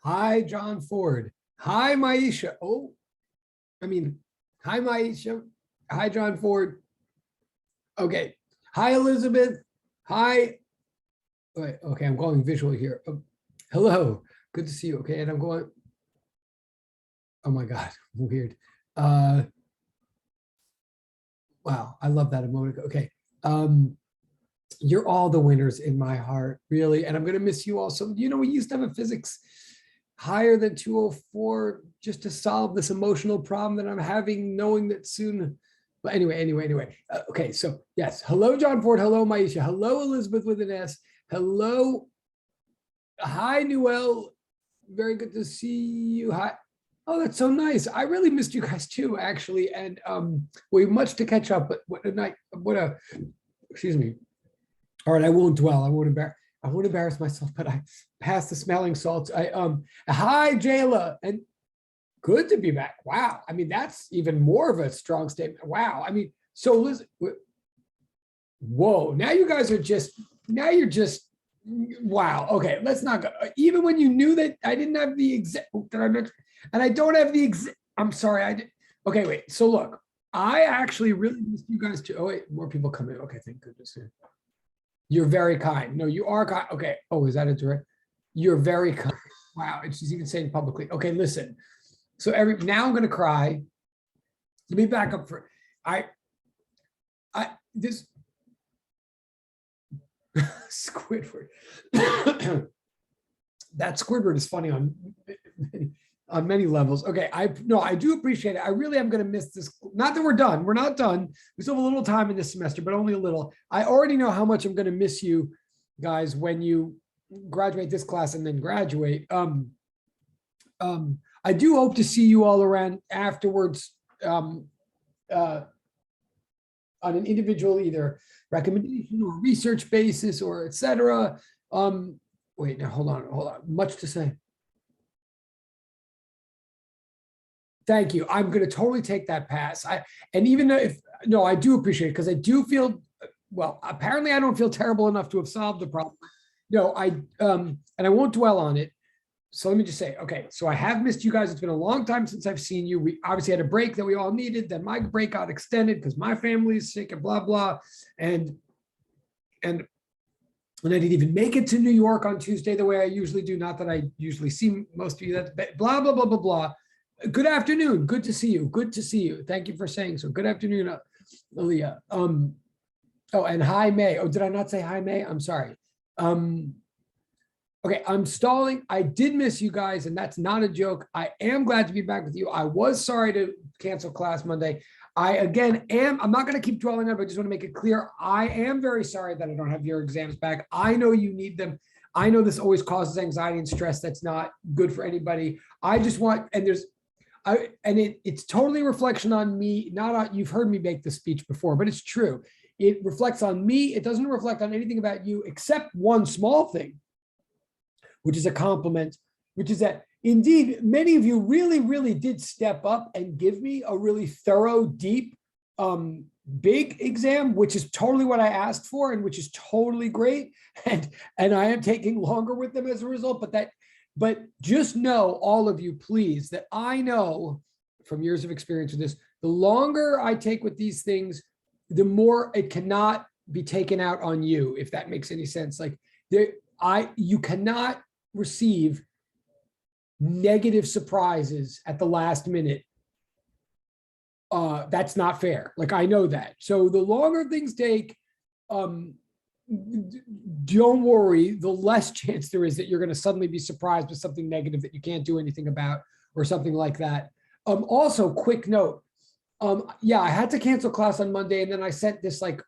Hi, John Ford. Hi, Maisha. Hi, Maisha. Hi, John Ford. Okay. Hi, Elizabeth. Hi. Wait, okay, I'm going visual here. Hello. Good to see you. Okay, and I'm going. Oh my God, weird. Uh, wow, I love that emoticon. Okay. You're all the winners in my heart, really. And I'm gonna miss you also. We used to have a physics higher than 204 just to solve this emotional problem that I'm having, knowing that soon. But anyway. Okay, so yes. Hello, John Ford. Hello, Maisha. Hello, Elizabeth with an S. Hello. Hi, Newell. Very good to see you. Hi. Oh, that's so nice. I really missed you guys too, actually. And we have much to catch up, but what a night, excuse me. All right, I won't dwell. I won't embarrass myself, but I passed the smelling salts. Hi, Jayla, and good to be back. Wow. I mean, that's even more of a strong statement. Wow. I mean, so listen, whoa, now you're just, wow. Okay, let's not go. Even when you knew that I didn't have the exact, and I don't have the exact, I'm sorry. Okay, wait. So look, I actually really missed you guys too. Oh, wait, more people come in. Okay, thank goodness. You're very kind. No, you are kind. Okay. Oh, is that a direct? You're very kind. Wow. And she's even saying publicly. Okay, listen. So now I'm going to cry. Let me back up for this Squidward. That Squidward is funny on many levels. Okay, I do appreciate it. I really am going to miss this. Not that we're done. We're not done. We still have a little time in this semester, but only a little. I already know how much I'm going to miss you guys when you graduate this class and then graduate. I do hope to see you all around afterwards on an individual either recommendation or research basis or etc. Wait, now hold on. Much to say. Thank you. I'm going to totally take that pass. And even if no, I do appreciate it because I do feel well. Apparently, I don't feel terrible enough to have solved the problem. No, and I won't dwell on it. So let me just say, okay, so I have missed you guys. It's been a long time since I've seen you. We obviously had a break that we all needed. Then my break got extended because my family is sick and blah blah. And I didn't even make it to New York on Tuesday the way I usually do. Not that I usually see most of you. That's blah blah blah blah blah. Good afternoon. Good to see you. Good to see you. Thank you for saying so. Good afternoon, Aaliyah. Oh, and hi, May. Oh, did I not say hi, May? I'm sorry. Okay, I'm stalling. I did miss you guys, and that's not a joke. I am glad to be back with you. I was sorry to cancel class Monday. I'm not going to keep dwelling on it, but I just want to make it clear. I am very sorry that I don't have your exams back. I know you need them. I know this always causes anxiety and stress. That's not good for anybody. I just want, and it's totally a reflection on me, not on, you've heard me make this speech before, but it's true. It reflects on me. It doesn't reflect on anything about you except one small thing, which is a compliment, which is that indeed, many of you really, really did step up and give me a really thorough, deep, big exam, which is totally what I asked for and which is totally great. And I am taking longer with them as a result, but just know, all of you, please, that I know from years of experience with this, the longer I take with these things, the more it cannot be taken out on you, if that makes any sense. Like you cannot receive negative surprises at the last minute. That's not fair. Like, I know that. So the longer things take, don't worry, the less chance there is that you're going to suddenly be surprised with something negative that you can't do anything about or something like that. Also, quick note. Yeah, I had to cancel class on Monday, and then I sent this like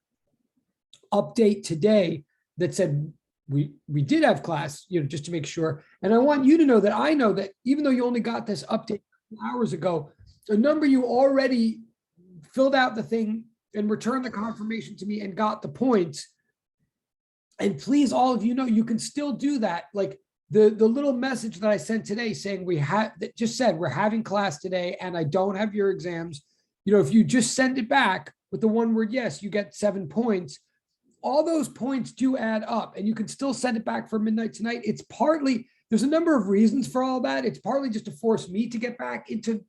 update today that said we did have class, just to make sure. And I want you to know that I know that even though you only got this update hours ago, a number you already filled out the thing and returned the confirmation to me and got the points. And please, all of you know, you can still do that. Like the little message that I sent today saying that just said we're having class today and I don't have your exams. If you just send it back with the one word yes, you get 7 points. All those points do add up, and you can still send it back for midnight tonight. It's partly there's a number of reasons for all that. It's partly just to force me to get back into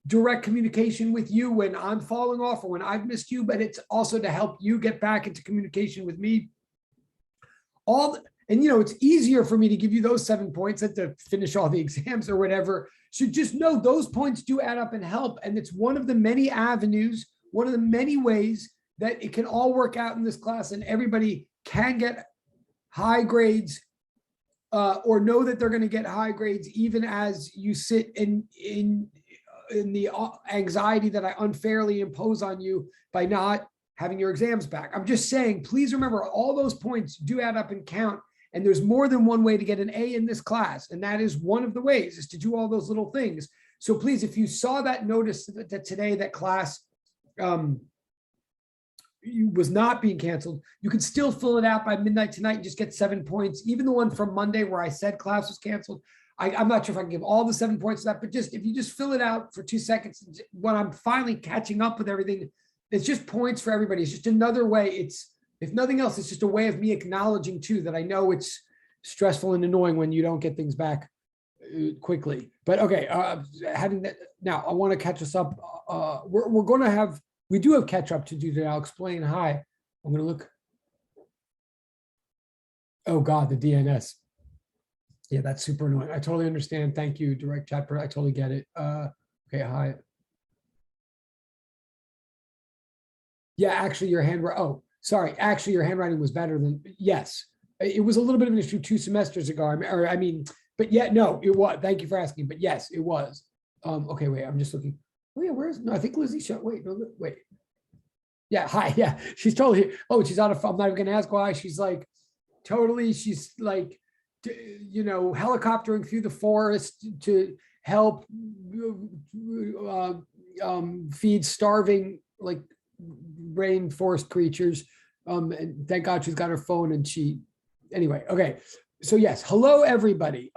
direct communication with you when I'm falling off or when I've missed you, but it's also to help you get back into communication with me. And it's easier for me to give you those 7 points than to finish all the exams or whatever. So just know those points do add up and help. And it's one of the many avenues, one of the many ways that it can all work out in this class, and everybody can get high grades or know that they're going to get high grades, even as you sit in the anxiety that I unfairly impose on you by not having your exams back. I'm just saying, please remember, all those points do add up and count. And there's more than one way to get an A in this class. And that is one of the ways, is to do all those little things. So please, if you saw that notice that today that class was not being canceled, you can still fill it out by midnight tonight and just get 7 points. Even the one from Monday where I said class was canceled, I'm not sure if I can give all the 7 points to that, but just if you just fill it out for 2 seconds, when I'm finally catching up with everything, it's just points for everybody. It's just another way. If nothing else, it's just a way of me acknowledging too that I know it's stressful and annoying when you don't get things back quickly. But okay, having that now, I want to catch us up. We're going to have, we do have catch up to do today. I'll explain. Hi, I'm going to look. Oh God, the DNS. Yeah, that's super annoying. I totally understand. Thank you, Direct Chapter. I totally get it. Okay, hi. Yeah, actually your handwriting, oh, sorry. Actually, your handwriting was better than, yes. It was a little bit of an issue 2 semesters ago. But yeah, no, it was. Thank you for asking. But yes, it was. Okay, wait, I'm just looking. Oh yeah, where's, no, I think Lizzie shot, wait, no, wait. Yeah, hi, yeah, she's totally, oh, she's on a, I'm not even gonna ask why. She's like, totally, she's like, helicoptering through the forest to help feed starving, like, rainforest creatures. And thank God she's got her phone and anyway, okay. So yes, hello everybody.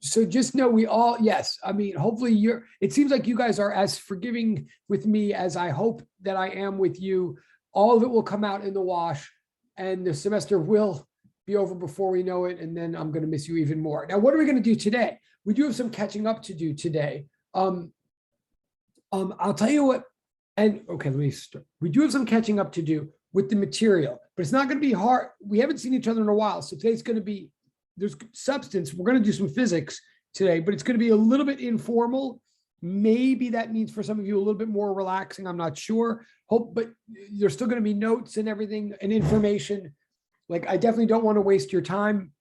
So just know we all, yes, I mean, hopefully it seems like you guys are as forgiving with me as I hope that I am with you. All of it will come out in the wash and the semester will be over before we know it. And then I'm going to miss you even more. Now, what are we going to do today? We do have some catching up to do today. I'll tell you what, and okay, let me start. We do have some catching up to do with the material, but it's not going to be hard. We haven't seen each other in a while. So today's going to be, there's substance. We're going to do some physics today, but it's going to be a little bit informal. Maybe that means for some of you a little bit more relaxing. I'm not sure. But there's still going to be notes and everything and information. Like, I definitely don't want to waste your time.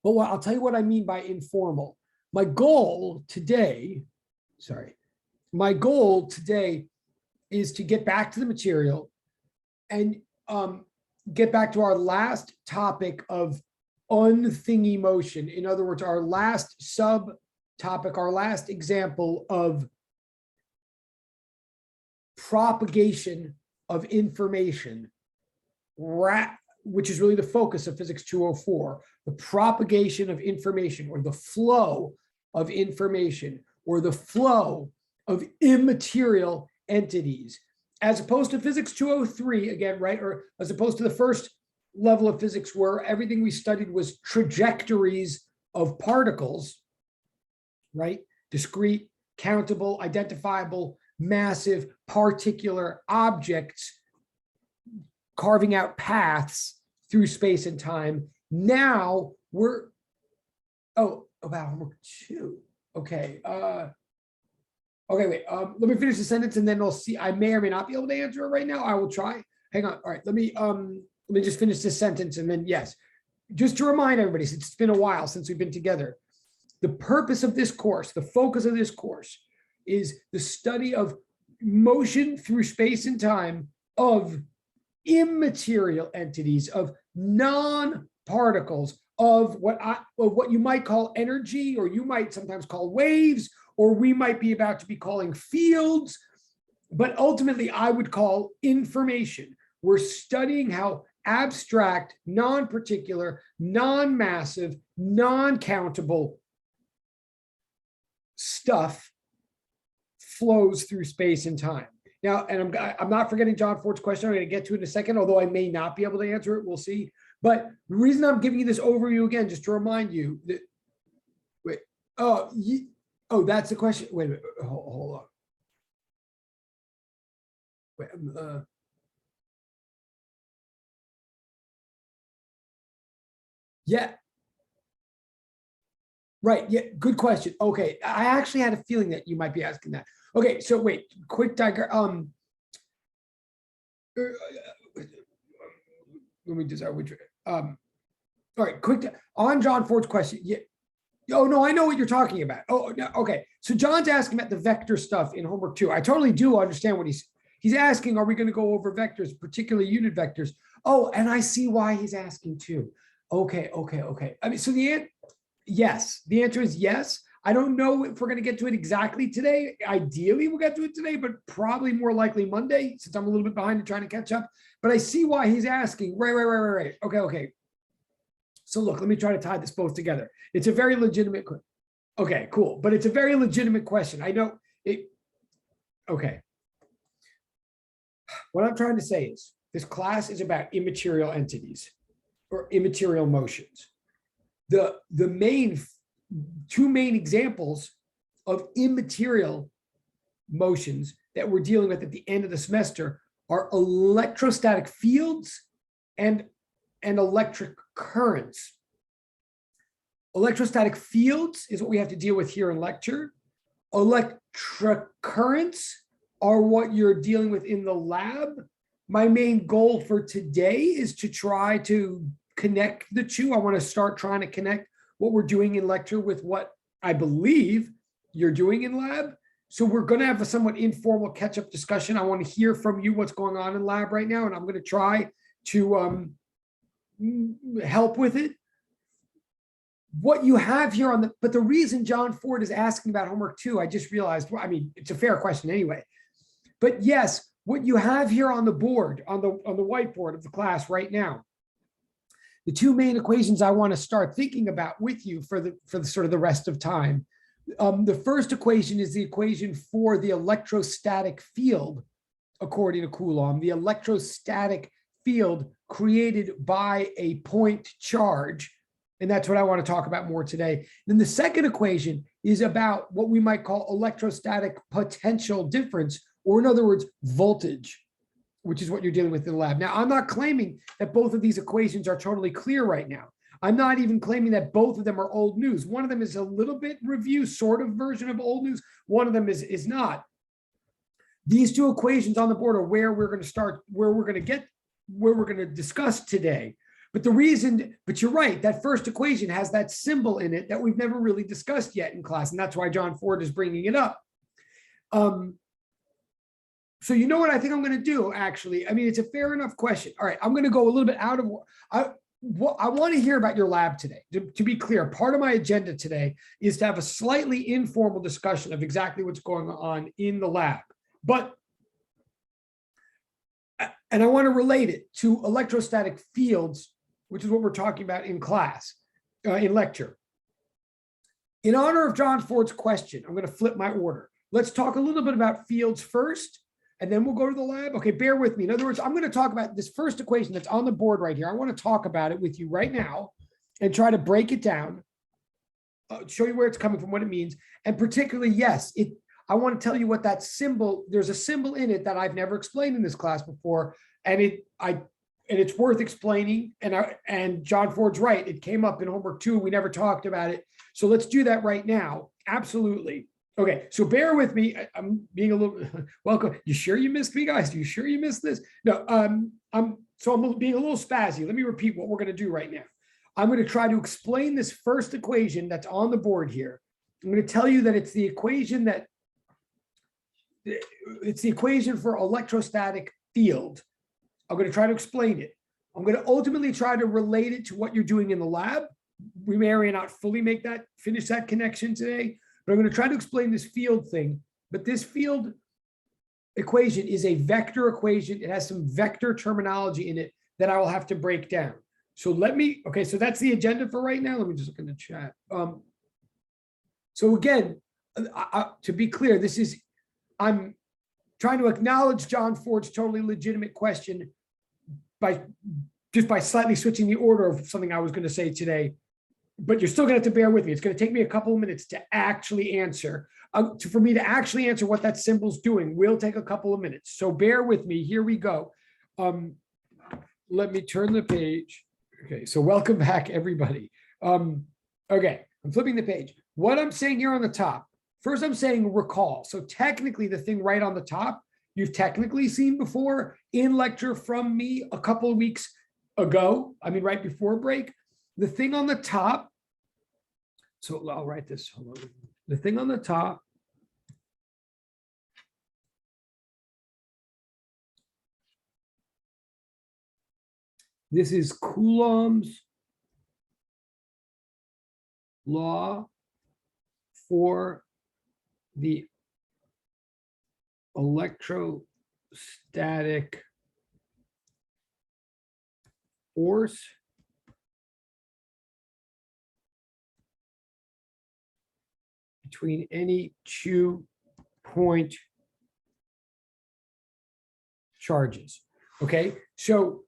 But I'll tell you what I mean by informal. My goal today is to get back to the material and get back to our last topic of unthingy motion. In other words, our last subtopic, our last example of propagation of information, which is really the focus of Physics 204, the propagation of information, or the flow of information, or the flow of immaterial entities, as opposed to Physics 203, again, right? Or as opposed to the first level of physics where everything we studied was trajectories of particles, right? Discrete, countable, identifiable, massive, particular objects carving out paths through space and time. Now we're, about homework 2. Okay. Okay, wait, let me finish the sentence and then we'll see. I may or may not be able to answer it right now. I will try. Hang on. All right, let me just finish this sentence and then, yes. Just to remind everybody, since it's been a while since we've been together, the purpose of this course, the focus of this course is the study of motion through space and time of immaterial entities, of non-particles, of what you might call energy, or you might sometimes call waves, or we might be about to be calling fields, but ultimately I would call information. We're studying how abstract, non-particular, non-massive, non-countable stuff flows through space and time. Now, and I'm not forgetting John Ford's question. I'm going to get to it in a second, although I may not be able to answer it. We'll see. But the reason I'm giving you this overview again, just to remind you that, wait, oh, that's the question. Wait a minute, hold on. Wait, yeah. Right. Yeah. Good question. Okay. I actually had a feeling that you might be asking that. Okay. So wait, quick diagram. Let me just, all right, quick on John Ford's question. Yeah. Oh, no, I know what you're talking about. Oh, no, okay. So John's asking about the vector stuff in homework 2. I totally do understand what he's asking. Are we going to go over vectors, particularly unit vectors? Oh, and I see why he's asking too. Okay. I mean, so yes, the answer is yes. I don't know if we're going to get to it exactly today. Ideally, we'll get to it today, but probably more likely Monday, since I'm a little bit behind and trying to catch up. But I see why he's asking. Right. Okay. So look, let me try to tie this both together. It's a very legitimate question. Okay, cool. But it's a very legitimate question. I know it. Okay. What I'm trying to say is this class is about immaterial entities or immaterial motions. The two main examples of immaterial motions that we're dealing with at the end of the semester are electrostatic fields and electric currents. Electrostatic fields is what we have to deal with here in lecture. Electric currents are what you're dealing with in the lab. My main goal for today is to try to connect the two. I want to start trying to connect what we're doing in lecture with what I believe you're doing in lab. So we're going to have a somewhat informal catch-up discussion. I want to hear from you what's going on in lab right now, and I'm going to try to help with it. What you have here but the reason John Ford is asking about homework 2, I just realized, well, I mean, it's a fair question anyway. But yes, what you have here on the board, on the whiteboard of the class right now, the two main equations I want to start thinking about with you for the sort of the rest of time. The first equation is the equation for the electrostatic field, according to Coulomb, the electrostatic field created by a point charge. And that's what I want to talk about more today. Then the second equation is about what we might call electrostatic potential difference, or in other words, voltage, which is what you're dealing with in the lab. Now, I'm not claiming that both of these equations are totally clear right now. I'm not even claiming that both of them are old news. One of them is a little bit review, sort of version of old news. One of them is not. These two equations on the board are where we're going to start, where we're going to discuss today. But you're right, that first equation has that symbol in it that we've never really discussed yet in class. And that's why John Ford is bringing it up. So you know what I think I'm going to do, actually? I mean, it's a fair enough question. All right, I'm going to go a little bit out of I want to hear about your lab today. To be clear, part of my agenda today is to have a slightly informal discussion of exactly what's going on in the lab. And I want to relate it to electrostatic fields, which is what we're talking about in class, in lecture. In honor of John Ford's question, I'm going to flip my order. Let's talk a little bit about fields first, and then we'll go to the lab. Okay, bear with me. In other words, I'm going to talk about this first equation that's on the board right here. I want to talk about it with you right now and try to break it down, show you where it's coming from, what it means. And particularly, yes, I want to tell you what that symbol, there's a symbol in it that I've never explained in this class before. And it's worth explaining. And John Ford's right. It came up in homework 2. We never talked about it. So let's do that right now. Absolutely. Okay. So bear with me. I'm being a little welcome. You sure you missed me, guys? You sure you missed this? No, I'm being a little spazzy. Let me repeat what we're going to do right now. I'm going to try to explain this first equation that's on the board here. I'm going to tell you that it's the equation for electrostatic field. I'm going to try to explain it. I'm going to ultimately try to relate it to what you're doing in the lab. We may or may not fully finish that connection today, but I'm going to try to explain this field thing. But this field equation is a vector equation. It has some vector terminology in it that I will have to break down. So so that's the agenda for right now. Let me just look in the chat. So again, to be clear, I'm trying to acknowledge John Ford's totally legitimate question by just by slightly switching the order of something I was going to say today. But you're still going to have to bear with me. It's going to take me a couple of minutes to actually answer. For me to actually answer what that symbol's doing will take a couple of minutes. So bear with me. Here we go. Let me turn the page. Okay, so welcome back, everybody. Okay, I'm flipping the page. What I'm saying here on the top, first I'm saying recall. So technically the thing right on the top, you've technically seen before in lecture from me a couple of weeks ago. I mean, right before break. The thing on the top, so I'll write this, hold on. The thing on the top this is Coulomb's law for the electrostatic force between any 2-point charges. Okay, so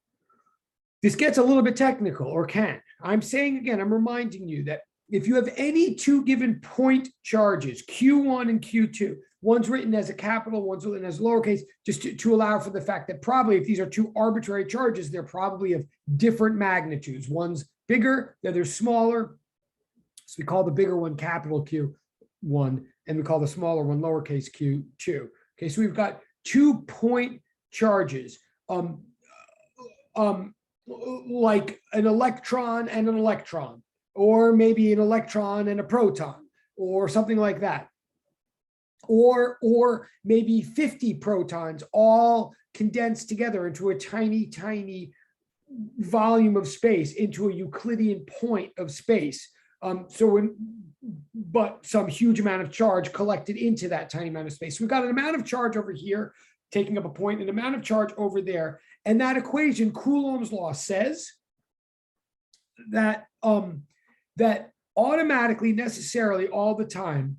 this gets a little bit technical, or can. I'm saying again, I'm reminding you that if you have any two given point charges, Q1 and Q2, one's written as a capital, one's written as lowercase, just to allow for the fact that probably if these are two arbitrary charges, they're probably of different magnitudes. One's bigger, the other's smaller. So we call the bigger one capital Q1, and we call the smaller one lowercase q2. Okay, so we've got 2-point charges, like an electron and an electron, or maybe an electron and a proton, or something like that. Or maybe 50 protons all condensed together into a tiny, tiny volume of space, into a Euclidean point of space. But some huge amount of charge collected into that tiny amount of space. So we've got an amount of charge over here, taking up a point, an amount of charge over there. And that equation, Coulomb's law, says that, that automatically, necessarily, all the time,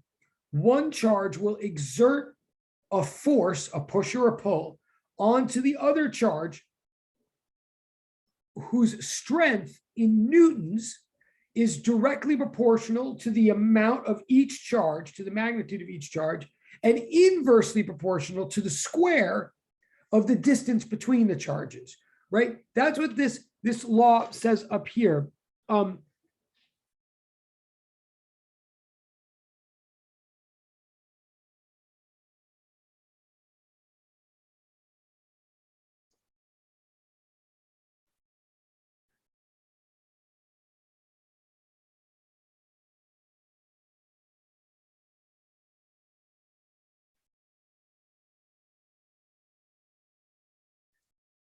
one charge will exert a force, a push or a pull, onto the other charge whose strength in newtons is directly proportional to the amount of each charge, to the magnitude of each charge, and inversely proportional to the square of the distance between the charges, right? That's what this law says up here.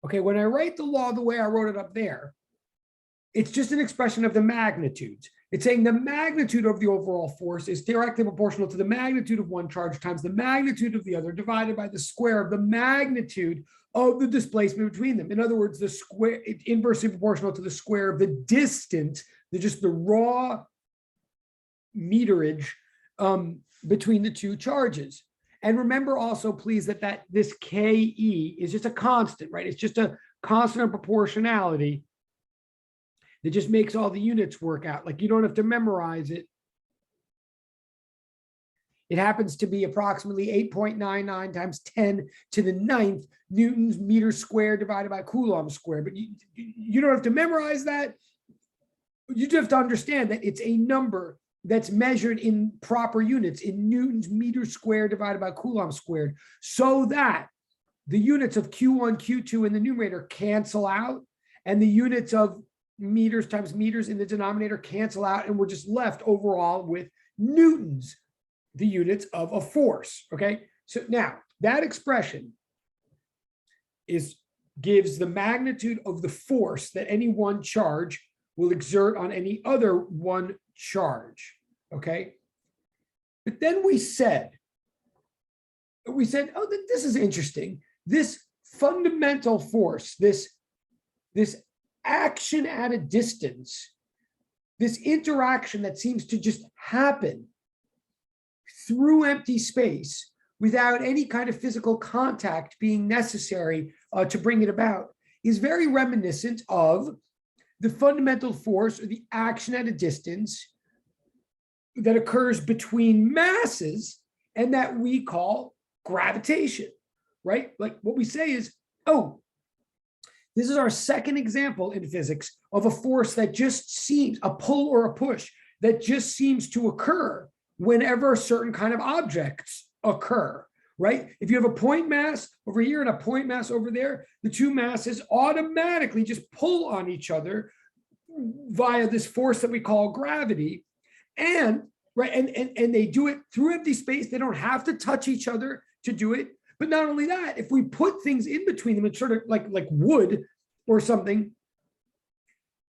Okay, when I write the law the way I wrote it up there, it's just an expression of the magnitudes. It's saying the magnitude of the overall force is directly proportional to the magnitude of one charge times the magnitude of the other divided by the square of the magnitude of the displacement between them. In other words, the square, it's inversely proportional to the square of the distance, just the raw meterage between the two charges. And remember also, please, that this KE is just a constant, right? It's just a constant of proportionality that just makes all the units work out. Like, you don't have to memorize it. It happens to be approximately 8.99 times 10 to the 9th newtons meters squared divided by Coulomb squared. But you don't have to memorize that. You just have to understand that it's a number that's measured in proper units, in newtons meters squared divided by Coulomb squared, so that the units of Q1, Q2 in the numerator cancel out, and the units of meters times meters in the denominator cancel out, and we're just left overall with newtons, the units of a force. Okay, so now that expression gives the magnitude of the force that any one charge will exert on any other one charge. Okay, but then we said, oh, this is interesting. This fundamental force, this action at a distance, this interaction that seems to just happen through empty space without any kind of physical contact being necessary to bring it about, is very reminiscent of the fundamental force or the action at a distance that occurs between masses and that we call gravitation, right? Like what we say is, oh, this is our second example in physics of a force that just seems, a pull or a push, that just seems to occur whenever certain kind of objects occur, right? If you have a point mass over here and a point mass over there, the two masses automatically just pull on each other via this force that we call gravity. And right, and they do it through empty space. They don't have to touch each other to do it. But not only that, if we put things in between them, it's sort of like wood or something,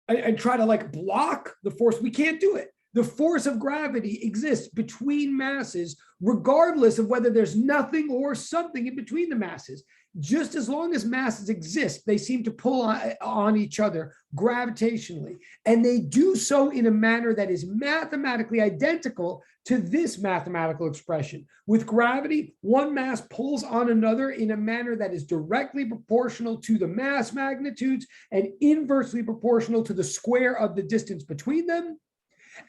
and try to like block the force, we can't do it. The force of gravity exists between masses, regardless of whether there's nothing or something in between the masses. Just as long as masses exist, they seem to pull on each other gravitationally. And they do so in a manner that is mathematically identical to this mathematical expression. With gravity, one mass pulls on another in a manner that is directly proportional to the mass magnitudes and inversely proportional to the square of the distance between them.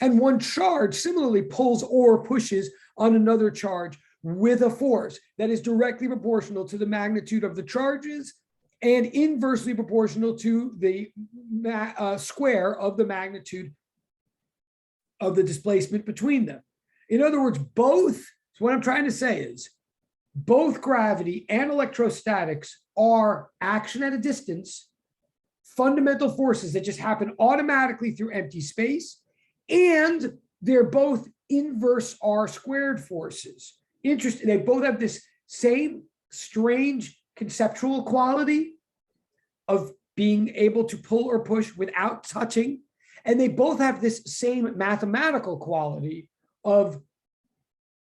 And one charge similarly pulls or pushes on another charge with a force that is directly proportional to the magnitude of the charges and inversely proportional to the square of the magnitude of the displacement between them. In other words, both, so what I'm trying to say is, both gravity and electrostatics are action at a distance, fundamental forces that just happen automatically through empty space, and they're both inverse R squared forces. Interesting. They both have this same strange conceptual quality of being able to pull or push without touching. And they both have this same mathematical quality of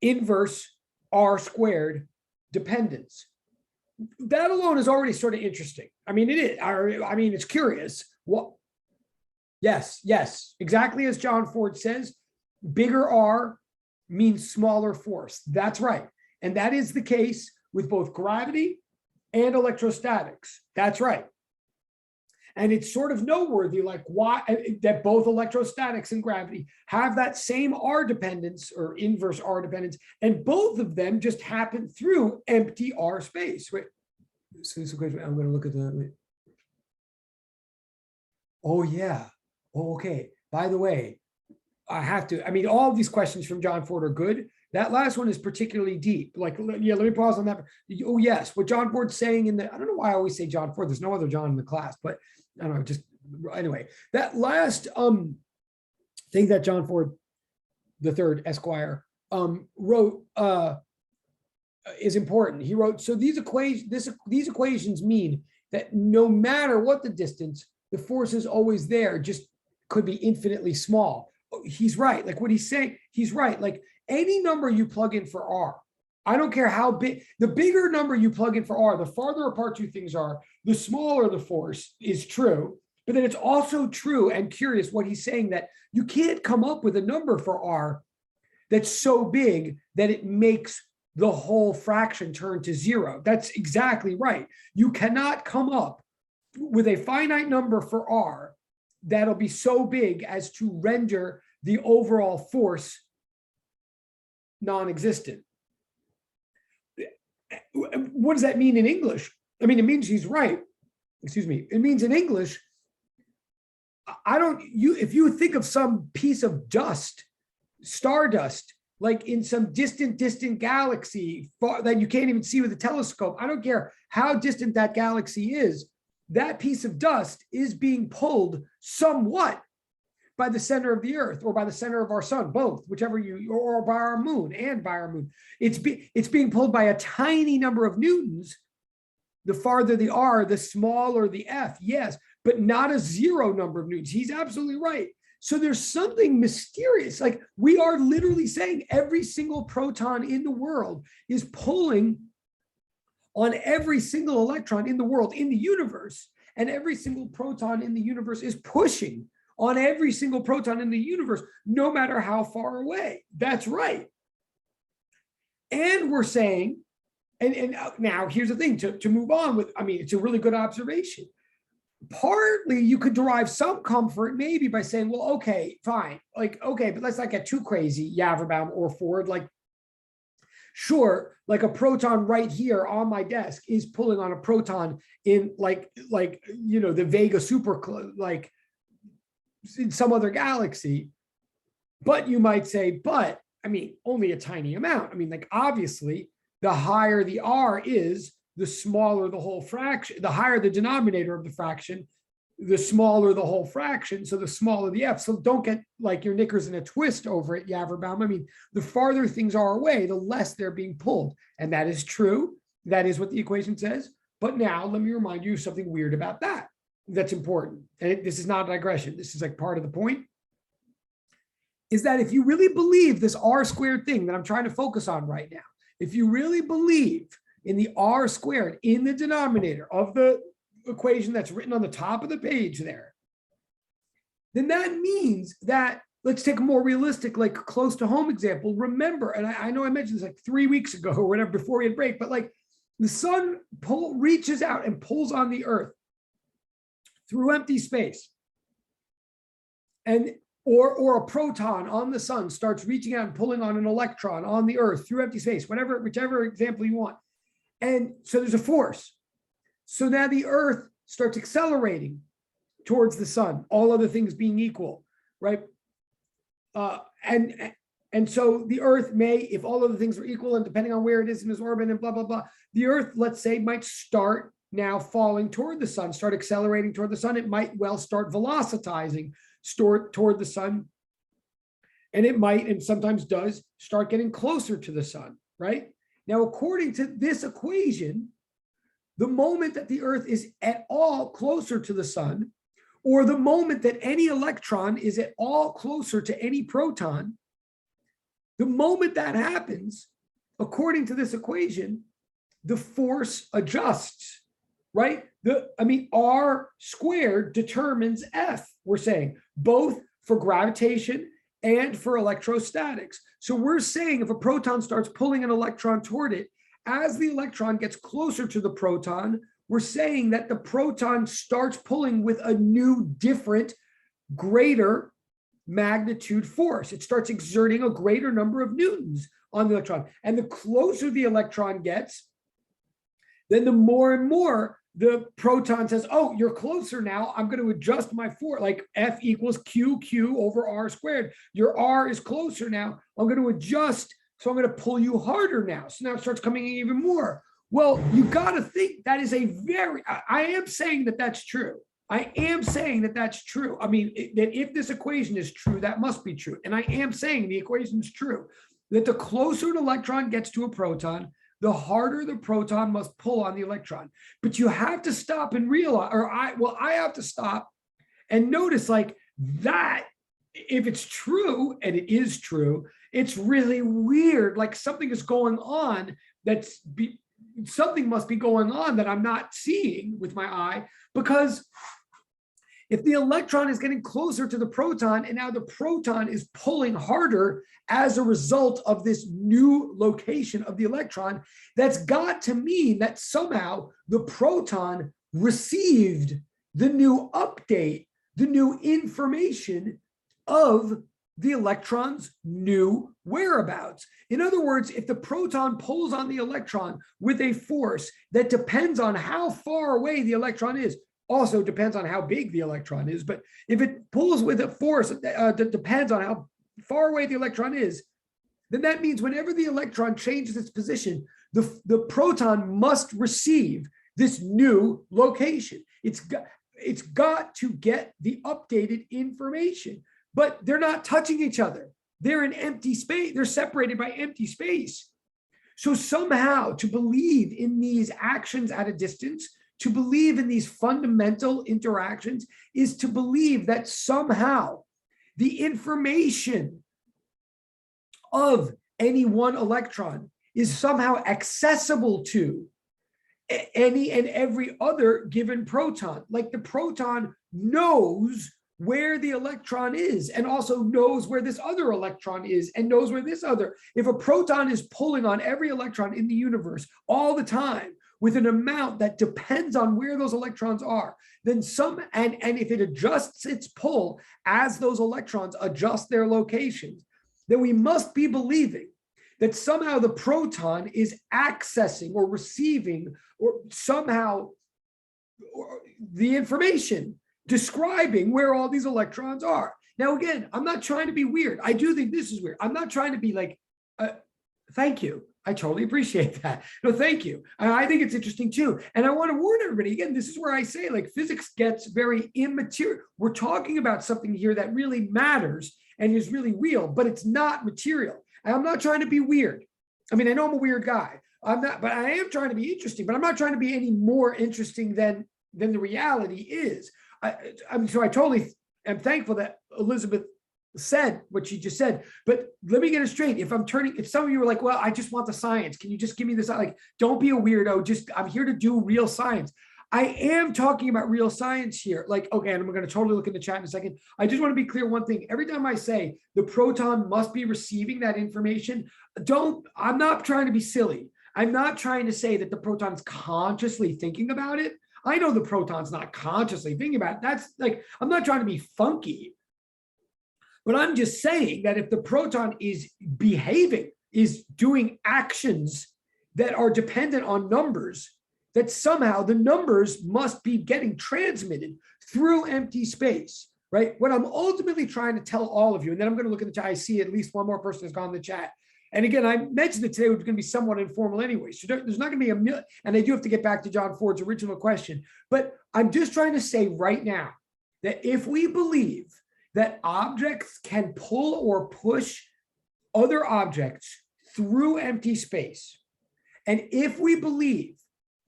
inverse R squared dependence. That alone is already sort of interesting. I mean, it is. I mean, it's curious. What? Yes, exactly as John Ford says, bigger R means smaller force. That's right. And that is the case with both gravity and electrostatics. That's right. And it's sort of noteworthy, like why that both electrostatics and gravity have that same R dependence or inverse R dependence, and both of them just happen through empty R space. Wait, so I'm going to look at the. Oh yeah. Oh, okay. By the way, I have to. I mean, all of these questions from John Ford are good. That last one is particularly deep. Like, yeah, let me pause on that. Oh yes, what John Ford's saying in the. I don't know why I always say John Ford. There's no other John in the class, but I don't know. Just anyway, that last thing that John Ford the third Esquire wrote is important. He wrote, so these equations mean that no matter what the distance, the force is always there, just could be infinitely small. He's right. Like what he's saying, he's right. Like any number you plug in for R, I don't care how big, the bigger number you plug in for R, the farther apart two things are, the smaller the force is true. But then it's also true and curious what he's saying, that you can't come up with a number for R that's so big that it makes the whole fraction turn to zero. That's exactly right. You cannot come up with a finite number for R that'll be so big as to render the overall force non-existent. What does that mean in English? I mean, it means he's right. Excuse me. It means in English, if you think of some piece of dust, stardust, like in some distant galaxy that you can't even see with a telescope, I don't care how distant that galaxy is, that piece of dust is being pulled somewhat by the center of the earth or by the center of our sun, both, whichever or by our moon and by our moon. It's being pulled by a tiny number of newtons. The farther the R, the smaller the F, yes, but not a zero number of newtons. He's absolutely right. So there's something mysterious. Like we are literally saying every single proton in the world is pulling on every single electron in the world, in the universe, and every single proton in the universe is pushing on every single proton in the universe, no matter how far away. That's right. And we're saying, and now here's the thing, to move on with, I mean, it's a really good observation. partly you could derive some comfort maybe by saying, well, okay, fine. Like, okay, but let's not get too crazy, Yaverbaum or Ford. Like, sure, like a proton right here on my desk is pulling on a proton in like the Vega super, like in some other galaxy. But you might say, but I mean, only a tiny amount. I mean, like, obviously, the higher the R is, the smaller the whole fraction, the higher the denominator of the fraction, the smaller the whole fraction. So the smaller the F. So don't get like your knickers in a twist over it, Yaverbaum. I mean, the farther things are away, the less they're being pulled. And that is true. That is what the equation says. But now let me remind you of something weird about that. That's important. And this is not a digression. This is like part of the point. Is that if you really believe this R squared thing that I'm trying to focus on right now, if you really believe in the R squared in the denominator of the equation that's written on the top of the page there, then that means that, let's take a more realistic, like close to home example. Remember, and I know I mentioned this like 3 weeks ago or whatever before we had break, but like the sun reaches out and pulls on the earth through empty space. And or a proton on the sun starts reaching out and pulling on an electron on the earth through empty space, whichever example you want. And so there's a force. So now the earth starts accelerating towards the sun, all other things being equal, right? And so the earth may, if all other things are equal and depending on where it is in its orbit and blah, blah, blah, the earth, let's say, might start now falling toward the sun, start accelerating toward the sun. It might well start velocitizing toward the sun. And it might, and sometimes does, start getting closer to the sun, right? Now, according to this equation, the moment that the earth is at all closer to the sun, or the moment that any electron is at all closer to any proton, the moment that happens, according to this equation, the force adjusts, right? R squared determines F, we're saying, both for gravitation and for electrostatics. So we're saying if a proton starts pulling an electron toward it, as the electron gets closer to the proton, we're saying that the proton starts pulling with a new, different, greater magnitude force. It starts exerting a greater number of newtons on the electron. And the closer the electron gets, then the more and more the proton says, oh, you're closer now. I'm going to adjust my force, like F equals QQ over R squared. Your R is closer now. I'm going to adjust. So I'm going to pull you harder now. So now it starts coming in even more. Well, you got to think that is I am saying that that's true. I am saying that that's true. I mean, that if this equation is true, that must be true. And I am saying the equation is true, that the closer an electron gets to a proton, the harder the proton must pull on the electron. But you have to stop and realize, I have to stop and notice like that, if it's true, and it is true, it's really weird. Like something is going on something must be going on that I'm not seeing with my eye, because if the electron is getting closer to the proton and now the proton is pulling harder as a result of this new location of the electron, that's got to mean that somehow the proton received the new update, the new information of the electron's new whereabouts. In other words, if the proton pulls on the electron with a force that depends on how far away the electron is, also depends on how big the electron is, but if it pulls with a force that depends on how far away the electron is, then that means whenever the electron changes its position, the proton must receive this new location. It's got to get the updated information, but they're not touching each other. They're in empty space. They're separated by empty space. So somehow to believe in these actions at a distance, to believe in these fundamental interactions, is to believe that somehow the information of any one electron is somehow accessible to any and every other given proton. Like the proton knows where the electron is and also knows where this other electron is and knows where this other. If a proton is pulling on every electron in the universe all the time, with an amount that depends on where those electrons are, then and if it adjusts its pull as those electrons adjust their locations, then we must be believing that somehow the proton is accessing or receiving or somehow the information describing where all these electrons are. Now, again, I'm not trying to be weird. I do think this is weird. I'm not trying to be like, thank you. I totally appreciate that. No, thank you. I think it's interesting too. And I want to warn everybody, again, this is where I say like physics gets very immaterial. We're talking about something here that really matters and is really real, but it's not material. And I'm not trying to be weird. I mean, I know I'm a weird guy. I'm not, but I am trying to be interesting, but I'm not trying to be any more interesting than the reality is. So I totally am thankful that Elizabeth said what she just said, but let me get it straight. If some of you are like, well, I just want the science. Can you just give me this? Like, don't be a weirdo. I'm here to do real science. I am talking about real science here. Like, okay, and I'm going to totally look in the chat in a second. I just want to be clear one thing. Every time I say the proton must be receiving that information, I'm not trying to be silly. I'm not trying to say that the proton's consciously thinking about it. I know the proton's not consciously thinking about it. That's like, I'm not trying to be funky, but I'm just saying that if the proton is behaving, is doing actions that are dependent on numbers, that somehow the numbers must be getting transmitted through empty space, right? What I'm ultimately trying to tell all of you, and then I'm going to look at the chat. I see at least one more person has gone in the chat. And again, I mentioned that today was going to be somewhat informal anyway. So there's not going to be a million, and I do have to get back to John Ford's original question, but I'm just trying to say right now that if we believe that objects can pull or push other objects through empty space, and if we believe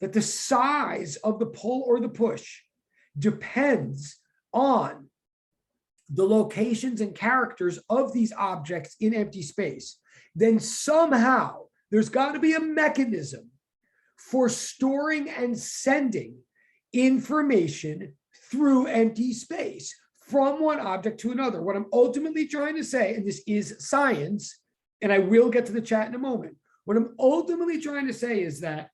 that the size of the pull or the push depends on the locations and characters of these objects in empty space, then somehow there's got to be a mechanism for storing and sending information through empty space from one object to another. What I'm ultimately trying to say, and this is science, and I will get to the chat in a moment, what I'm ultimately trying to say is that,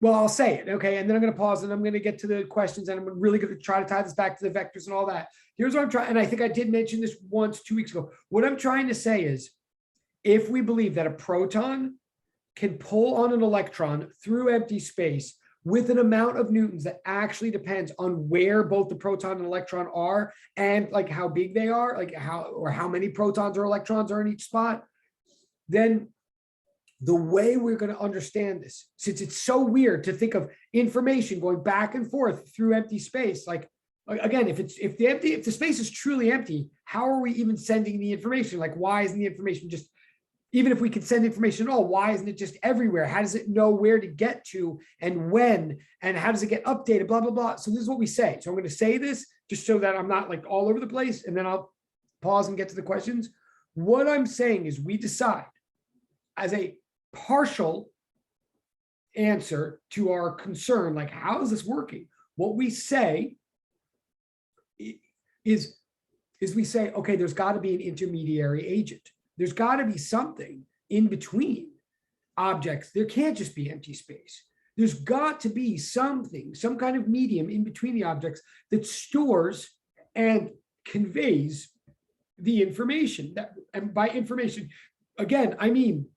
well, I'll say it, okay? And then I'm going to pause and I'm going to get to the questions, and I'm really going to try to tie this back to the vectors and all that. Here's what I'm trying, and I think I did mention this once 2 weeks ago. What I'm trying to say is, if we believe that a proton can pull on an electron through empty space with an amount of newtons that actually depends on where both the proton and electron are and like how big they are, like how many protons or electrons are in each spot, then the way we're going to understand this, since it's so weird to think of information going back and forth through empty space, like again, if the space is truly empty, how are we even sending the information? Like, why isn't the information just, even if we can send information at all, why isn't it just everywhere? How does it know where to get to and when, and how does it get updated, blah, blah, blah. So this is what we say. So I'm going to say this just so that I'm not like all over the place, and then I'll pause and get to the questions. What I'm saying is we decide as a partial answer to our concern, like, how is this working? What we say is we say, okay, there's got to be an intermediary agent. There's got to be something in between objects. There can't just be empty space. There's got to be something, some kind of medium in between the objects that stores and conveys the information. And by information, again, I mean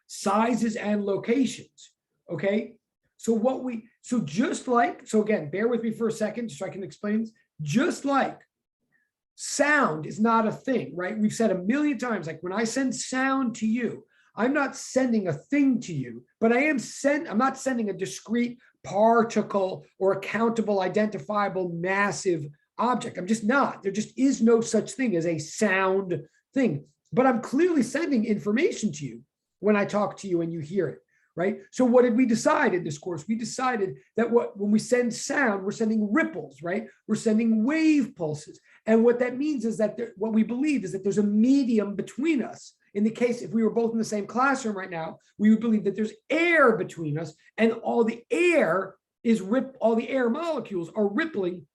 sizes and locations, okay? So again, bear with me for a second so I can explain this. Just like sound is not a thing, right? We've said a million times, like when I send sound to you, I'm not sending a thing to you, but I'm not sending a discrete particle or a countable, identifiable, massive object. I'm just not. There just is no such thing as a sound thing, but I'm clearly sending information to you when I talk to you and you hear it, right? So what did we decide in this course? We decided that when we send sound, we're sending ripples, right? We're sending wave pulses. And what that means is that what we believe is that there's a medium between us. In the case, if we were both in the same classroom right now, we would believe that there's air between us, and all the air molecules are rippling,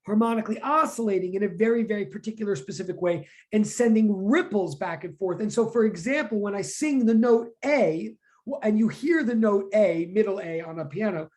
harmonically oscillating in a very, very particular specific way and sending ripples back and forth. And so, for example, when I sing the note A, and you hear the note A, middle A on a piano,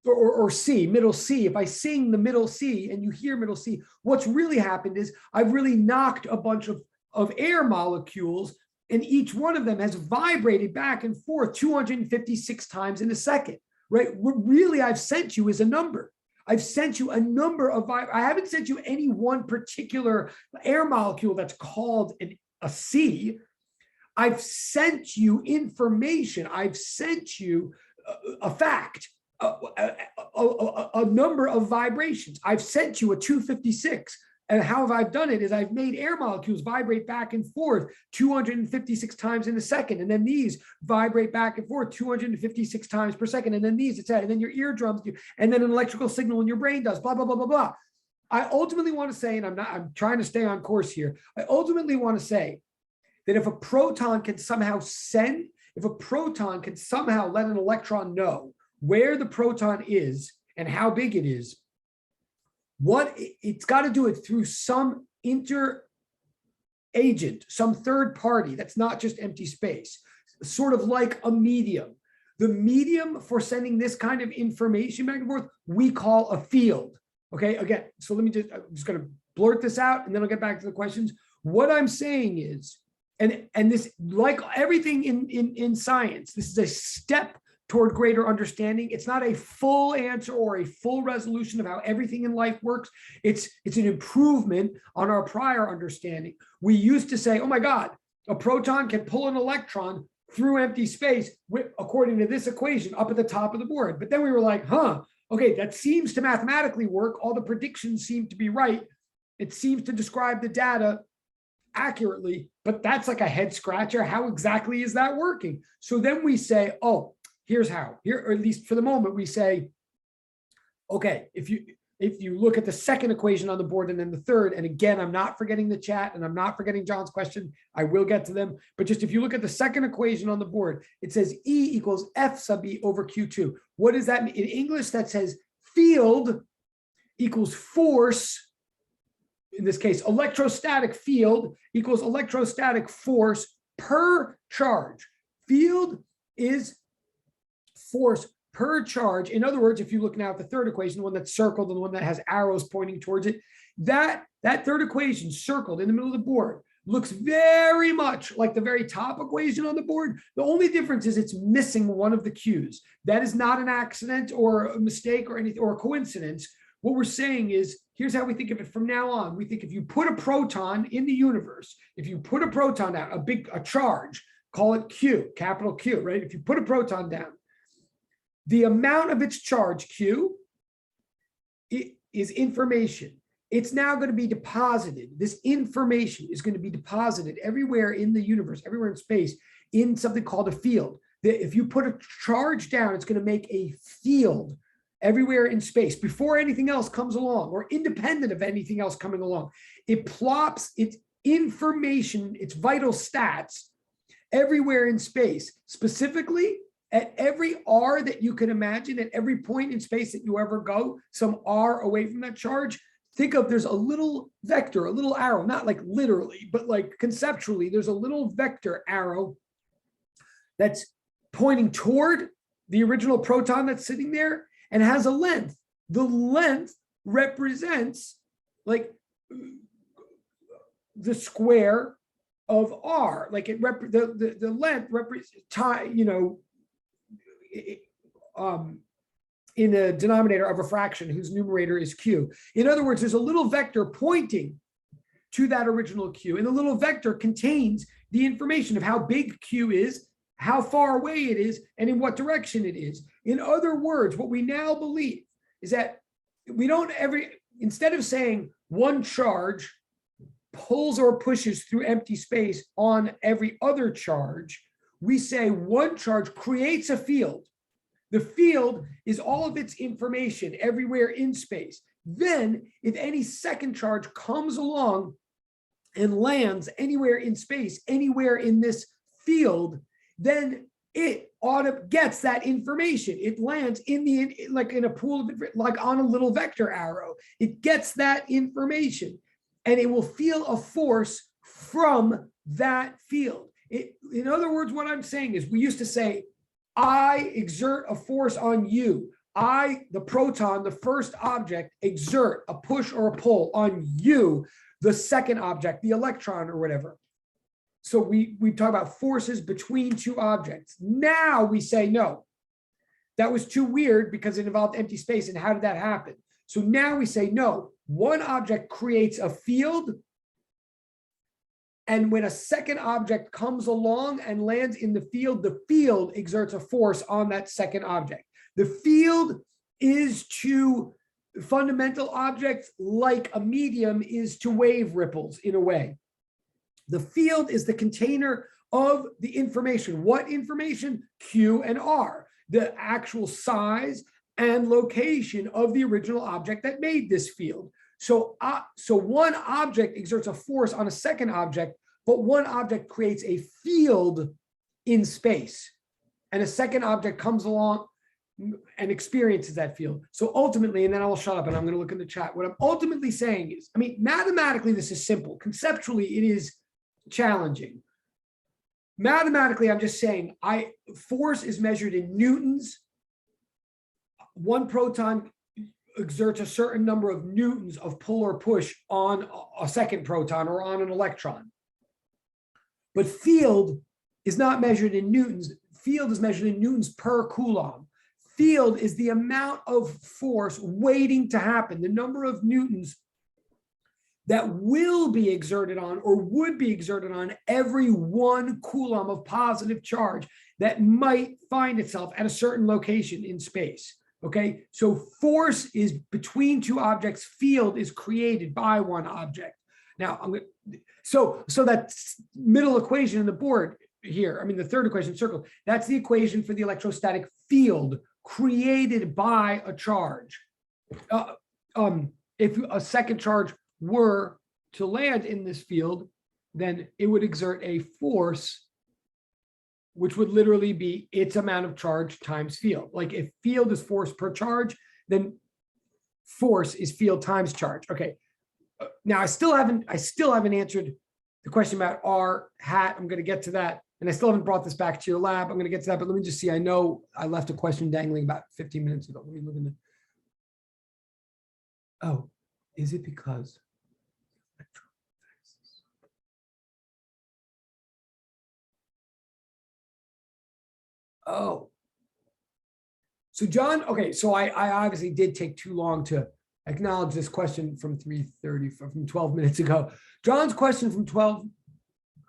or C, middle C. If I sing the middle C and you hear middle C, what's really happened is I've really knocked a bunch of air molecules, and each one of them has vibrated back and forth 256 times in a second, right? What really I've sent you is a number. I've sent you a number of, I haven't sent you any one particular air molecule that's called a C. I've sent you information. I've sent you a fact, a number of vibrations. I've sent you a 256. And how have I done it is I've made air molecules vibrate back and forth 256 times in a second. And then these vibrate back and forth 256 times per second. And then these, etc. And then your eardrums do, and then an electrical signal in your brain does, blah, blah, blah, blah, blah. I ultimately want to say, and I'm trying to stay on course here. I ultimately want to say that if a proton can somehow let an electron know where the proton is and how big it is, it's got to do it through some inter-agent, some third party that's not just empty space, sort of like a medium. The medium for sending this kind of information back and forth, we call a field. Okay, again, so I'm just going to blurt this out and then I'll get back to the questions. What I'm saying is, and this, like everything in science, this is a step toward greater understanding. It's not a full answer or a full resolution of how everything in life works. It's an improvement on our prior understanding. We used to say, oh my God, a proton can pull an electron through empty space according to this equation up at the top of the board. But then we were like, okay, that seems to mathematically work. All the predictions seem to be right. It seems to describe the data accurately, but that's like a head scratcher. How exactly is that working? So then we say, oh, here's how. Here, or at least for the moment, we say, okay, if you look at the second equation on the board and then the third, and again, I'm not forgetting the chat and I'm not forgetting John's question. I will get to them. But just if you look at the second equation on the board, it says E equals F sub E over Q2. What does that mean? In English, that says field equals force. In this case, electrostatic field equals electrostatic force per charge. Field is force per charge. In other words, if you look now at the third equation, the one that's circled and the one that has arrows pointing towards it, that third equation circled in the middle of the board looks very much like the very top equation on the board. The only difference is it's missing one of the Q's. That is not an accident or a mistake or anything or a coincidence. What we're saying is, here's how we think of it from now on. We think if you put a proton in the universe, if you put a proton down, a charge, call it Q, capital Q, right? If you put a proton down, the amount of its charge, Q, is information. It's now going to be deposited. This information is going to be deposited everywhere in the universe, everywhere in space, in something called a field. If you put a charge down, it's going to make a field everywhere in space before anything else comes along or independent of anything else coming along. It plops its information, its vital stats everywhere in space, specifically at every R that you can imagine, at every point in space that you ever go, some R away from that charge. Think of there's a little vector, a little arrow, not like literally, but like conceptually, there's a little vector arrow that's pointing toward the original proton that's sitting there and has a length. The length represents like the square of R. Like the length represents time, in a denominator of a fraction whose numerator is Q. In other words, there's a little vector pointing to that original Q, and the little vector contains the information of how big Q is, how far away it is, and in what direction it is. In other words, what we now believe is that we don't instead of saying one charge pulls or pushes through empty space on every other charge, we say one charge creates a field. The field is all of its information everywhere in space. Then, if any second charge comes along and lands anywhere in space, anywhere in this field, then it gets that information. It lands like in a pool of, like on a little vector arrow. It gets that information, and it will feel a force from that field. In other words, what I'm saying is, we used to say I exert a force on you. I, the proton, the first object, exert a push or a pull on you, the second object, the electron or whatever. So we talk about forces between two objects. Now we say, no, that was too weird because it involved empty space. And how did that happen? So now we say, no, one object creates a field. And when a second object comes along and lands in the field exerts a force on that second object. The field is to fundamental objects like a medium is to wave ripples in a way. The field is the container of the information. What information? Q and R, the actual size and location of the original object that made this field. So one object exerts a force on a second object, but one object creates a field in space, and a second object comes along and experiences that field. So ultimately, and then I will shut up and I'm going to look in the chat. What I'm ultimately saying is, I mean, mathematically, this is simple. Conceptually, it is challenging. Mathematically, I'm just saying force is measured in newtons. One proton exerts a certain number of newtons of pull or push on a second proton or on an electron. But field is not measured in newtons. Field is measured in newtons per Coulomb. Field is the amount of force waiting to happen, the number of newtons that will be exerted on or would be exerted on every 1 Coulomb of positive charge that might find itself at a certain location in space. Okay, so force is between two objects. Field is created by one object. Now, so that middle equation in the board here, I mean, the third equation circled, that's the equation for the electrostatic field created by a charge. If a second charge were to land in this field, then it would exert a force, which would literally be its amount of charge times field. Like if field is force per charge, then force is field times charge. Okay. Now I still haven't answered the question about R hat. I'm going to get to that. And I still haven't brought this back to your lab. I'm going to get to that, but let me just see. I know I left a question dangling about 15 minutes ago. Let me look in the. Oh, is it because? Oh. So John, okay, so I obviously did take too long to acknowledge this question from 3:30, from 12 minutes ago. John's question from 12.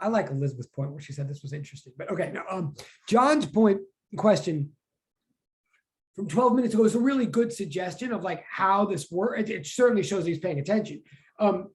I like Elizabeth's point where she said this was interesting, but okay. Now, John's question from 12 minutes ago is a really good suggestion of like how this works. It certainly shows he's paying attention,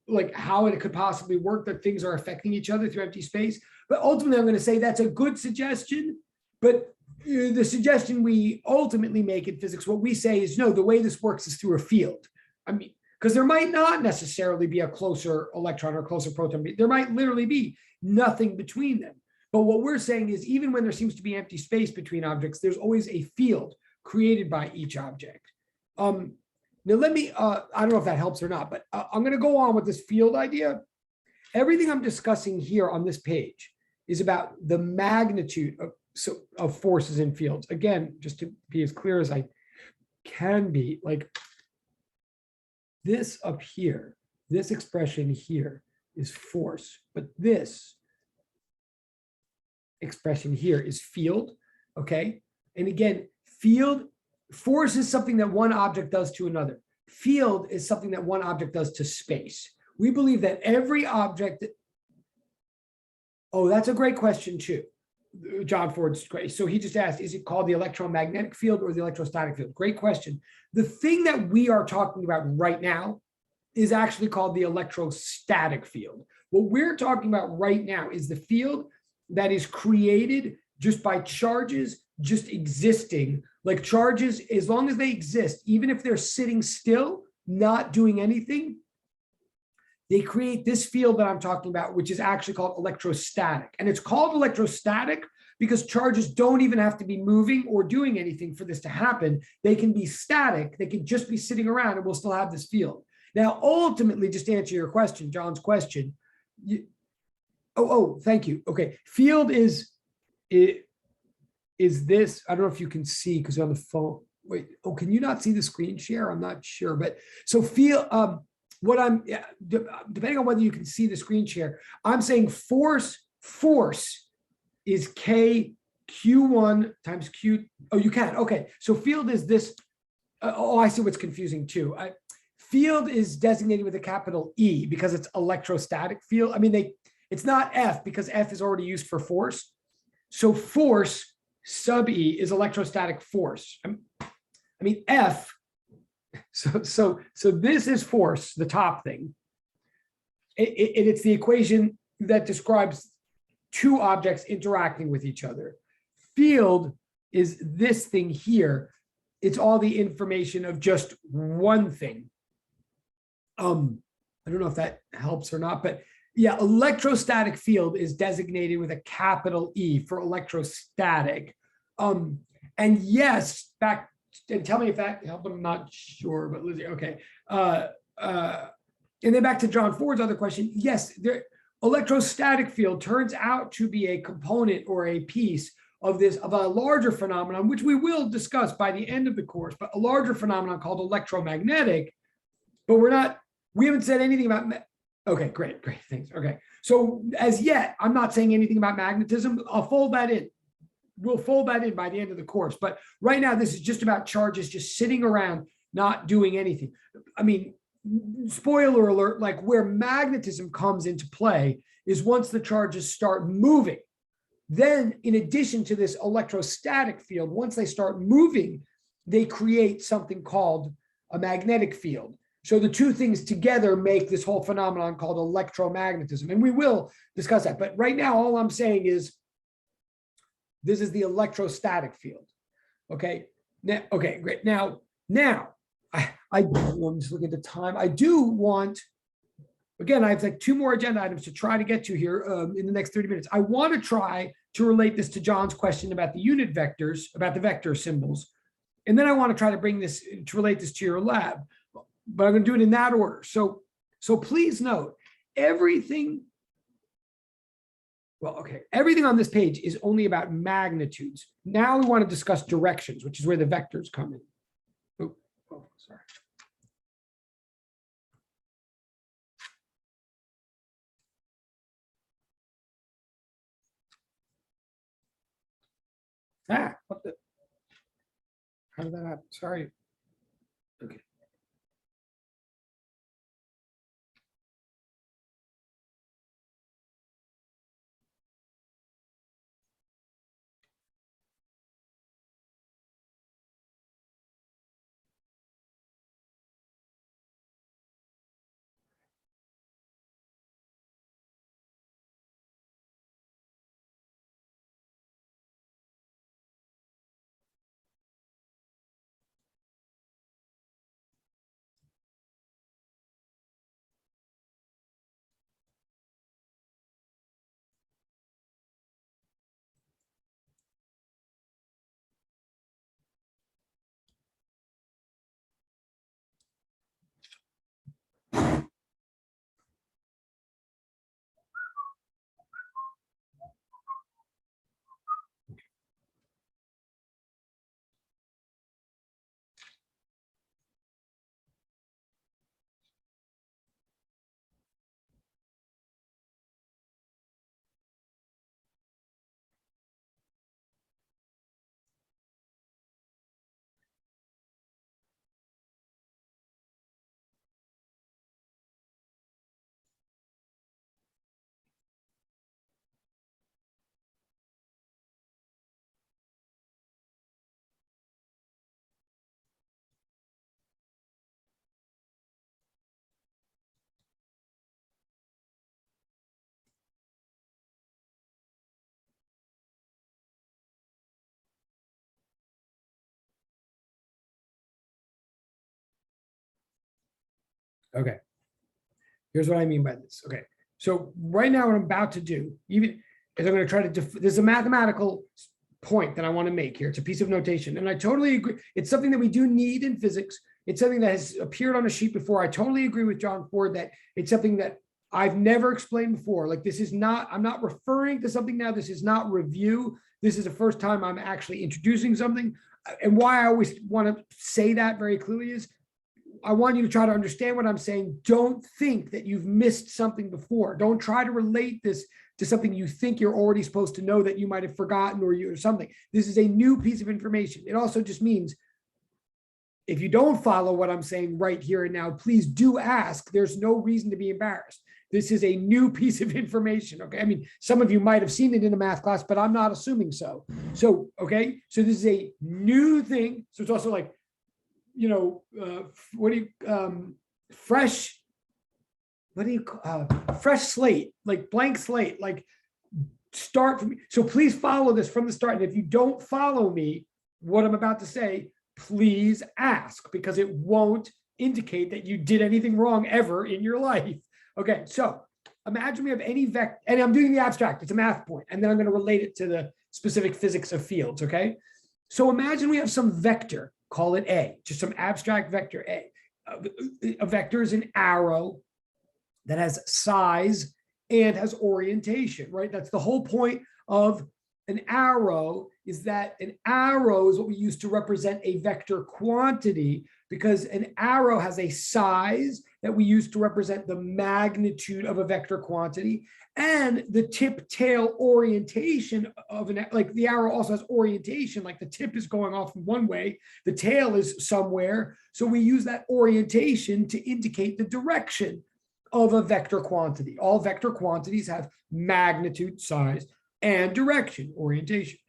like how it could possibly work that things are affecting each other through empty space. But ultimately, I'm going to say that's a good suggestion. But the suggestion we ultimately make in physics, what we say is no, the way this works is through a field. I mean, because there might not necessarily be a closer electron or closer proton. There might literally be nothing between them. But what we're saying is even when there seems to be empty space between objects, there's always a field created by each object. Now let me, I don't know if that helps or not, but I'm going to go on with this field idea. Everything I'm discussing here on this page is about the magnitude of forces in fields. Again, just to be as clear as I can be, like this up here, this expression here is force, but this expression here is field, okay? And again, force is something that one object does to another. Field is something that one object does to space. We believe that every object, oh, that's a great question too. John Ford's great. So he just asked, is it called the electromagnetic field or the electrostatic field? Great question. The thing that we are talking about right now is actually called the electrostatic field. What we're talking about right now is the field that is created just by charges just existing. Like charges, as long as they exist, even if they're sitting still, not doing anything, they create this field that I'm talking about, which is actually called electrostatic. And it's called electrostatic because charges don't even have to be moving or doing anything for this to happen. They can be static. They can just be sitting around and we'll still have this field. Now, ultimately, just to answer your question, John's question. Thank you. Okay. Field is is this, I don't know if you can see because on the phone, wait, oh, can you not see the screen share? I'm not sure, but so what I'm, depending on whether you can see the screen share, I'm saying force is K Q1 times Q, oh, you can, okay. So field is this, oh, I see what's confusing too. Field is designated with a capital E because it's electrostatic field. I mean, it's not F because F is already used for force. So force sub E is electrostatic force. I mean, F, so this is force, the top thing. It's the equation that describes two objects interacting with each other. Field is this thing here. It's all the information of just one thing. I don't know if that helps or not, but yeah, electrostatic field is designated with a capital E for electrostatic. And yes, back and tell me if that helped. I'm not sure, but Lizzie, okay. And then back to John Ford's other question. Yes, the electrostatic field turns out to be a component or a piece of a larger phenomenon, which we will discuss by the end of the course, but a larger phenomenon called electromagnetic. But we haven't said anything about, okay, great, thanks. Okay, so as yet, I'm not saying anything about magnetism. I'll fold that in. We'll fold that in by the end of the course. But right now, this is just about charges just sitting around, not doing anything. I mean, spoiler alert, like where magnetism comes into play is once the charges start moving. Then, in addition to this electrostatic field, once they start moving, they create something called a magnetic field. So the two things together make this whole phenomenon called electromagnetism. And we will discuss that. But right now, all I'm saying is this is the electrostatic field. Okay. Now, okay, great. Now, I'm just looking at the time. I do want, again, I have like two more agenda items to try to get to here in the next 30 minutes. I want to try to relate this to John's question about the unit vectors, about the vector symbols. And then I want to try to bring this, to relate this to your lab. But I'm going to do it in that order. So please note, everything on this page is only about magnitudes. Now we want to discuss directions, which is where the vectors come in. Oh, sorry. What the? How did that happen? Sorry. Okay. Okay. Here's what I mean by this. Okay. So right now, what I'm about to do, even is I'm going to try to, there's a mathematical point that I want to make here. It's a piece of notation. And I totally agree. It's something that we do need in physics. It's something that has appeared on a sheet before. I totally agree with John Ford that it's something that I've never explained before. Like this is not, I'm not referring to something now. This is not review. This is the first time I'm actually introducing something. And why I always want to say that very clearly is I want you to try to understand what I'm saying. Don't think that you've missed something before. Don't try to relate this to something you think you're already supposed to know that you might have forgotten or something. This is a new piece of information. It also just means if you don't follow what I'm saying right here and now, please do ask. There's no reason to be embarrassed. This is a new piece of information. Okay. I mean, some of you might have seen it in a math class, but I'm not assuming so. So, okay. So this is a new thing. So it's also like, fresh, fresh slate, like blank slate, like start from, so please follow this from the start. And if you don't follow me, what I'm about to say, please ask, because it won't indicate that you did anything wrong ever in your life. Okay, so imagine we have any vector, and I'm doing the abstract, it's a math point, and then I'm going to relate it to the specific physics of fields, okay? So imagine we have some vector, call it A, just some abstract vector A. A vector is an arrow that has size and has orientation, right? That's the whole point of an arrow, is that an arrow is what we use to represent a vector quantity, because an arrow has a size that we use to represent the magnitude of a vector quantity, and the tip tail orientation of an, like the arrow also has orientation, like the tip is going off in one way, the tail is somewhere. So we use that orientation to indicate the direction of a vector quantity. All vector quantities have magnitude, size, and direction, orientation.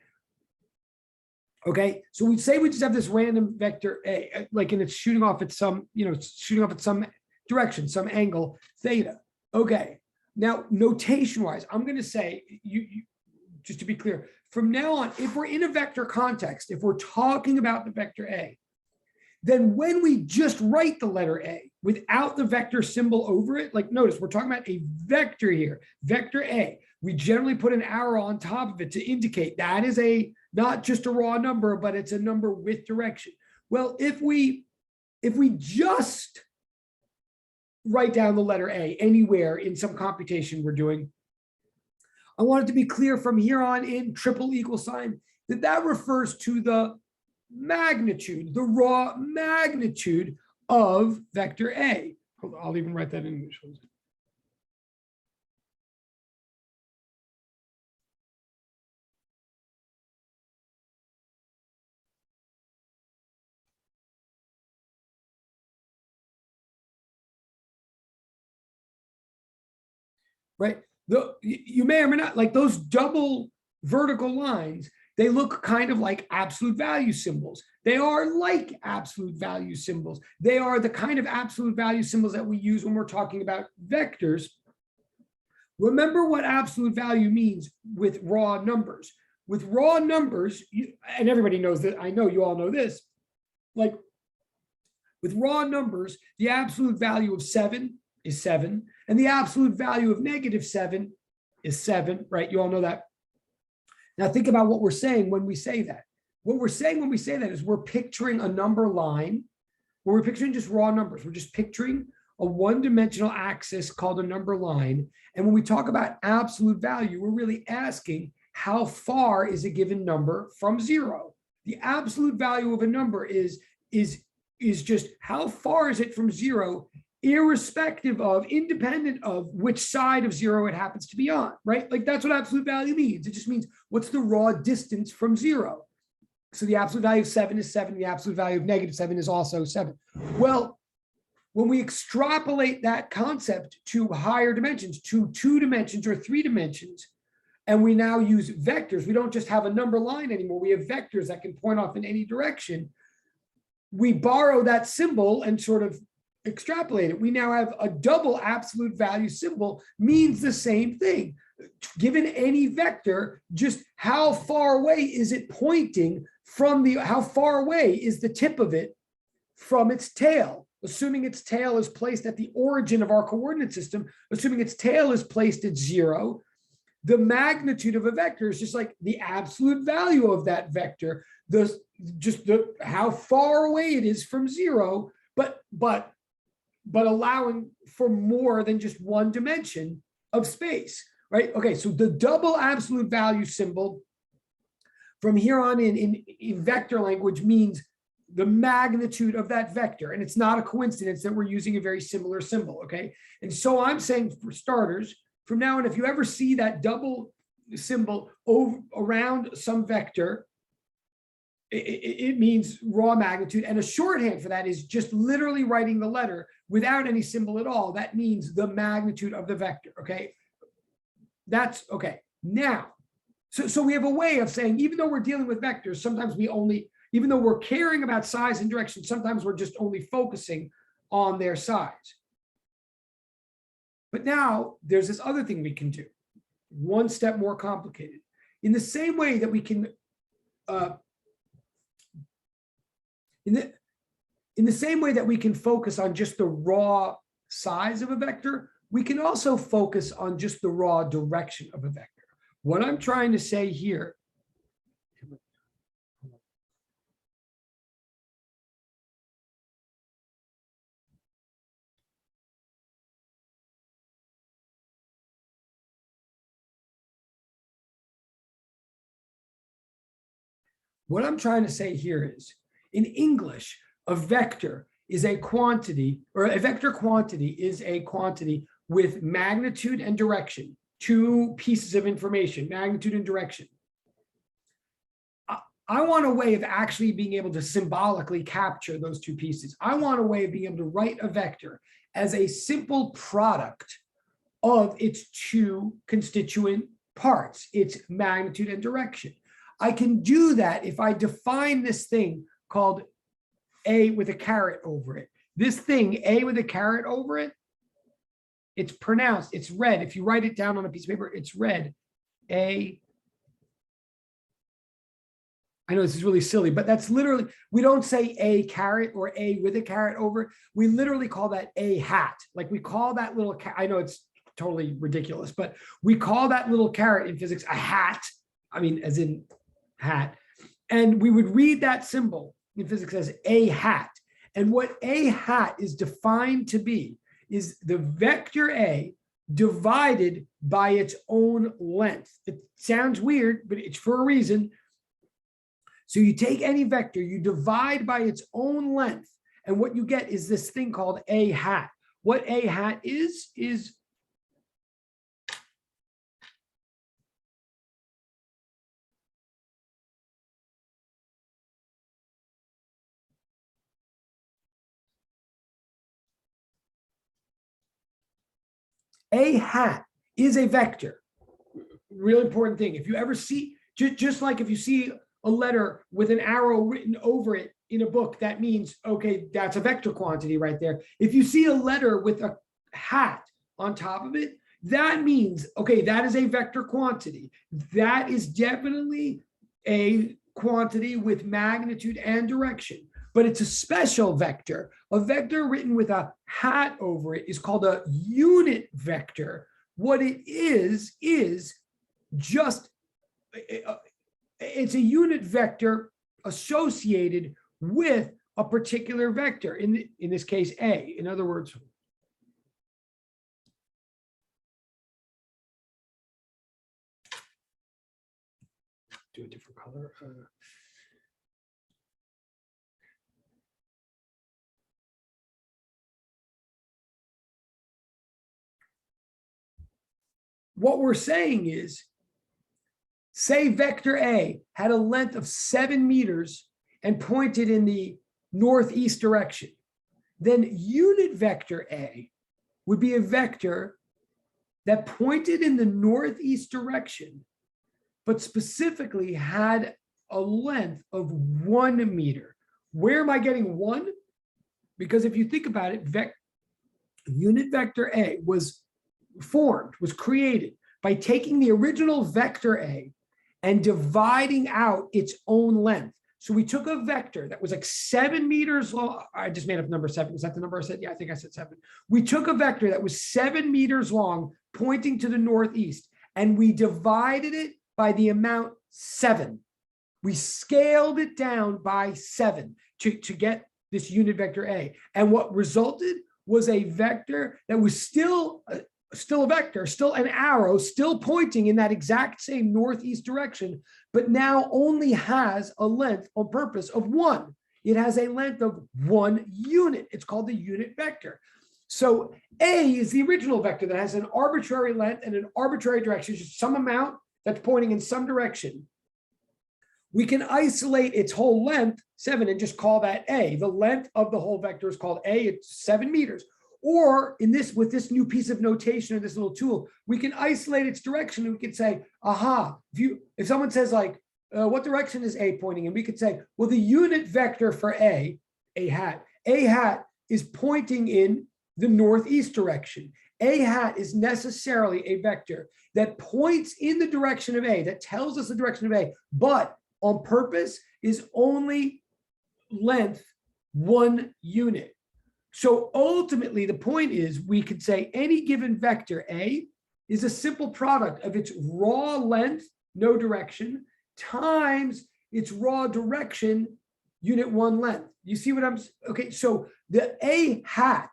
Okay, so we say we just have this random vector A, like, and it's shooting off at some, it's shooting off at some direction, some angle, theta. Okay, now notation wise, I'm going to say, just to be clear, from now on, if we're in a vector context, if we're talking about the vector A, then when we just write the letter A without the vector symbol over it, like notice we're talking about a vector here, vector A, we generally put an arrow on top of it to indicate that is a, not just a raw number, but it's a number with direction. Well, if we just write down the letter A anywhere in some computation we're doing, I want it to be clear from here on in triple equal sign that refers to the magnitude, the raw magnitude of vector A. Hold on, I'll even write that in English. Right? You may or may not, like those double vertical lines, they look kind of like absolute value symbols. They are like absolute value symbols. They are the kind of absolute value symbols that we use when we're talking about vectors. Remember what absolute value means with raw numbers. With raw numbers, and everybody knows that, I know you all know this, like with raw numbers, the absolute value of 7 is 7, and the absolute value of -7 is 7, right? You all know that. Now think about what we're saying when we say that. What we're saying when we say that is we're picturing a number line, where we're picturing just raw numbers. We're just picturing a one-dimensional axis called a number line. And when we talk about absolute value, we're really asking how far is a given number from 0? The absolute value of a number is just how far is it from 0, irrespective of, independent of which side of 0 it happens to be on, right? Like that's what absolute value means. It just means what's the raw distance from 0. So the absolute value of 7 is 7. The absolute value of -7 is also 7. Well, when we extrapolate that concept to higher dimensions, to 2 dimensions or 3 dimensions, and we now use vectors, we don't just have a number line anymore. We have vectors that can point off in any direction. We borrow that symbol and sort of extrapolate it. We now have a double absolute value symbol, means the same thing. Given any vector, just how far away is it pointing from how far away is the tip of it from its tail? Assuming its tail is placed at the origin of our coordinate system, assuming its tail is placed at 0, the magnitude of a vector is just like the absolute value of that vector, how far away it is from 0, but but allowing for more than just one dimension of space, right? Okay, so the double absolute value symbol from here on in vector language means the magnitude of that vector. And it's not a coincidence that we're using a very similar symbol, okay? And so I'm saying, for starters, from now on, if you ever see that double symbol around some vector, it means raw magnitude. And a shorthand for that is just literally writing the letter without any symbol at all. That means the magnitude of the vector, okay? That's okay. Now, so we have a way of saying, even though we're dealing with vectors, sometimes even though we're caring about size and direction, sometimes we're just only focusing on their size. But now there's this other thing we can do, one step more complicated. In the same way that we can, in the same way that we can focus on just the raw size of a vector, we can also focus on just the raw direction of a vector. What I'm trying to say here, is, in English, a vector is a quantity, or a vector quantity is a quantity with magnitude and direction, two pieces of information, magnitude and direction. I want a way of actually being able to symbolically capture those two pieces. I want a way of being able to write a vector as a simple product of its two constituent parts, its magnitude and direction. I can do that if I define this thing called A with a caret over it. This thing, A with a caret over it, it's pronounced, it's read. If you write it down on a piece of paper, it's read A. I know this is really silly, but that's literally, we don't say A caret or A with a caret over it. We literally call that A hat. Like we call that little, I know it's totally ridiculous, but we call that little caret in physics a hat. I mean, as in hat. And we would read that symbol in physics as A hat. And what A hat is defined to be is the vector A divided by its own length. It sounds weird, but it's for a reason. So you take any vector, you divide by its own length, and what you get is this thing called A hat. What A hat is A hat is a vector. Real important thing. If you ever see, just like if you see a letter with an arrow written over it in a book, that means, okay, that's a vector quantity right there. If you see a letter with a hat on top of it, that means, okay, that is a vector quantity. That is definitely a quantity with magnitude and direction, but it's a special vector. A vector written with a hat over it is called a unit vector. What it is just, it's a unit vector associated with a particular vector, in this case, A. In other words, do a different color. What we're saying is, say vector A had a length of 7 meters and pointed in the northeast direction, then unit vector A would be a vector that pointed in the northeast direction, but specifically had a length of 1 meter. Where am I getting 1? Because if you think about it, unit vector A was created by taking the original vector A and dividing out its own length. So we took a vector that was like 7 meters long. I just made up number 7. Is that the number I said? Yeah, I think I said 7. We took a vector that was 7 meters long, pointing to the northeast, and we divided it by the amount 7. We scaled it down by 7 to get this unit vector A. And what resulted was a vector that was still a vector, still an arrow, still pointing in that exact same northeast direction, but now only has a length on purpose of 1. It has a length of 1 unit. It's called the unit vector. So A is the original vector that has an arbitrary length and an arbitrary direction, just some amount that's pointing in some direction. We can isolate its whole length, 7, and just call that A. The length of the whole vector is called A. It's 7 meters. Or in this, with this new piece of notation or this little tool, we can isolate its direction and we can say, aha, if someone says like, what direction is A pointing in? We could say, well, the unit vector for A hat is pointing in the northeast direction. A hat is necessarily a vector that points in the direction of A, that tells us the direction of A, but on purpose is only length 1 unit. So ultimately, the point is we could say any given vector A is a simple product of its raw length, no direction, times its raw direction, unit 1 length. You see what I'm, okay, so the A hat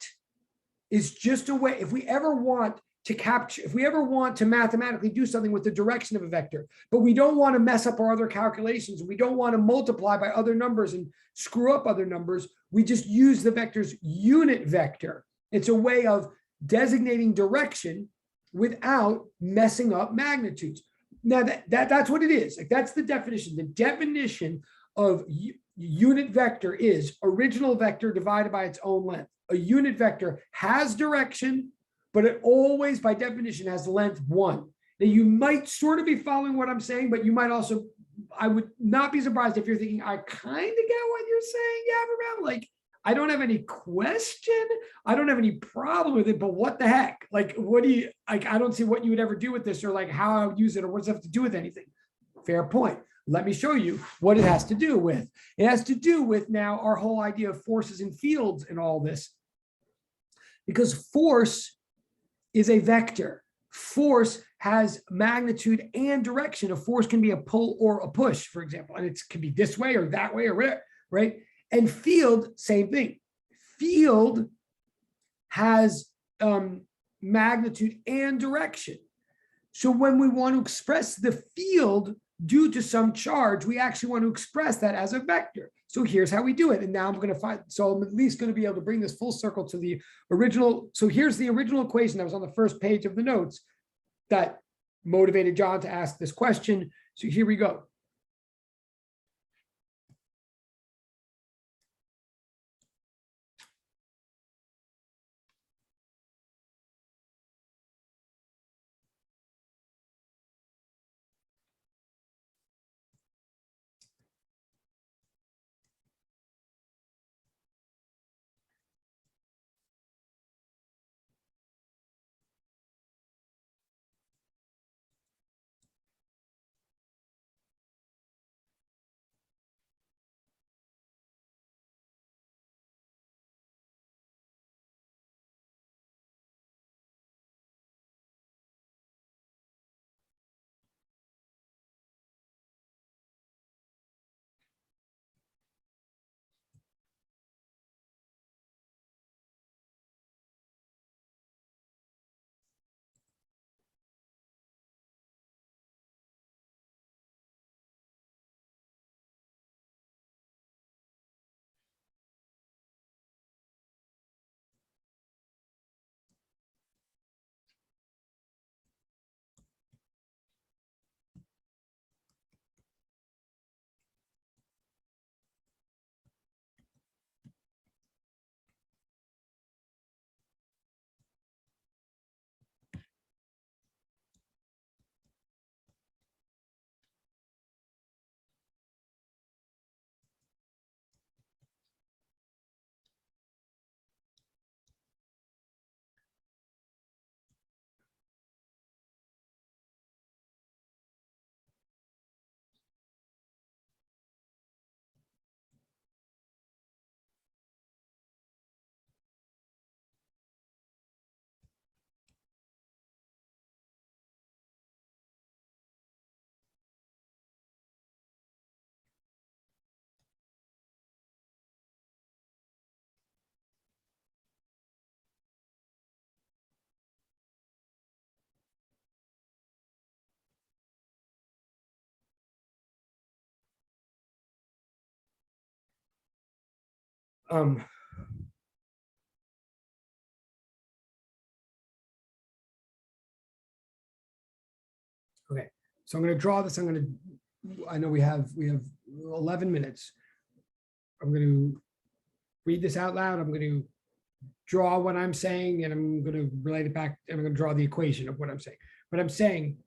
is just a way, if we ever want to mathematically do something with the direction of a vector, but we don't want to mess up our other calculations, we don't want to multiply by other numbers and screw up other numbers, we just use the vector's unit vector. It's a way of designating direction without messing up magnitudes. Now that's what it is. Like that's the definition. The definition of unit vector is original vector divided by its own length. A unit vector has direction, but it always, by definition, has length 1. Now, you might sort of be following what I'm saying, but you might also, I would not be surprised if you're thinking, I kind of get what you're saying, Abraham. Like, I don't have any question. I don't have any problem with it, but what the heck? Like, what do you, like, I don't see what you would ever do with this or like how I would use it or what does it have to do with anything. Fair point. Let me show you what it has to do with. It has to do with now our whole idea of forces and fields and all this. Because force is a vector. Force has magnitude and direction. A force can be a pull or a push, for example, and it can be this way or that way or whatever, right? And field, same thing. Field has magnitude and direction. So when we want to express the field due to some charge, we actually want to express that as a vector. So here's how we do it. And now I'm going to find, so I'm at least going to be able to bring this full circle to the original. So here's the original equation that was on the first page of the notes that motivated John to ask this question. So here we go. Um, okay, so I'm going to draw this. I know we have 11 minutes. I'm going to read this out loud. I'm going to draw what I'm saying, and I'm going to relate it back. And I'm going to draw the equation of what I'm saying. But I'm saying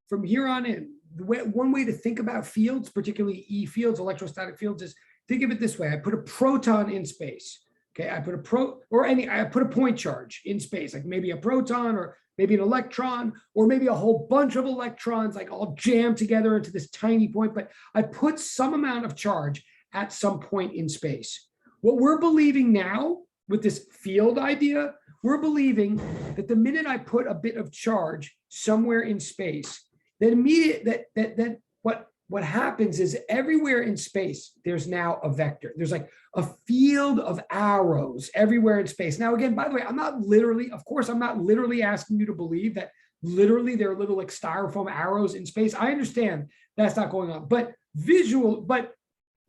from here on in, one way to think about fields, particularly E fields, electrostatic fields, is think of it this way. I put a proton in space. Okay, I put I put a point charge in space, like maybe a proton or maybe an electron, or maybe a whole bunch of electrons, like all jammed together into this tiny point. But I put some amount of charge at some point in space. What we're believing now with this field idea, we're believing that the minute I put a bit of charge somewhere in space, then what happens is everywhere in space, there's now a vector. There's like a field of arrows everywhere in space. Now, again, by the way, I'm not literally asking you to believe that literally there are little like styrofoam arrows in space. I understand that's not going on, but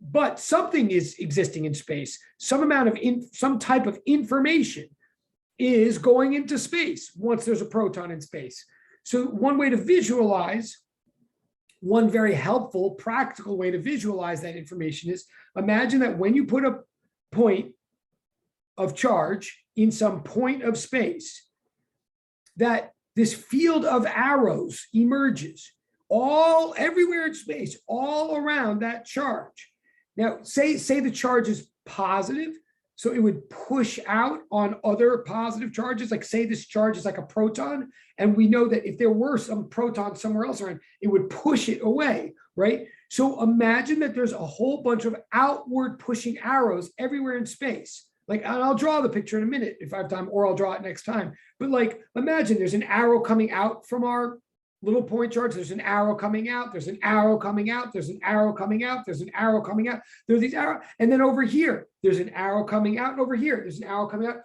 but something is existing in space. Some type of information is going into space once there's a proton in space. So one way to visualize, one very helpful, practical way to visualize that information is imagine that when you put a point of charge in some point of space, that this field of arrows emerges everywhere in space, all around that charge. Now, say the charge is positive, so it would push out on other positive charges. Like say this charge is like a proton, and we know that if there were some proton somewhere else around, it would push it away, right? So imagine that there's a whole bunch of outward pushing arrows everywhere in space. Like, and I'll draw the picture in a minute if I have time, or I'll draw it next time. But like, imagine there's an arrow coming out from our little point charge. There's an arrow coming out. There's an arrow coming out. There's an arrow coming out. There's an arrow coming out. There's these arrows. And then over here, there's an arrow coming out. And over here, there's an arrow coming out.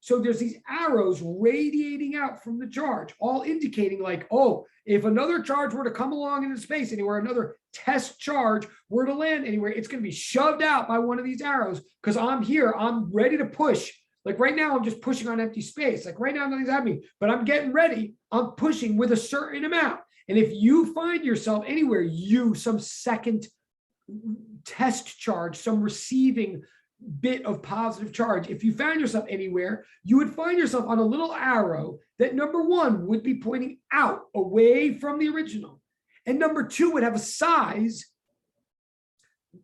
So there's these arrows radiating out from the charge, all indicating like, oh, if another charge were to come along into space anywhere, another test charge were to land anywhere, it's going to be shoved out by one of these arrows because I'm here. I'm ready to push. Like right now, I'm just pushing on empty space. Like right now, nothing's happening, but I'm getting ready. I'm pushing with a certain amount. And if you find yourself anywhere, some second test charge, some receiving bit of positive charge, if you found yourself anywhere, you would find yourself on a little arrow that number one would be pointing out away from the original. And number two would have a size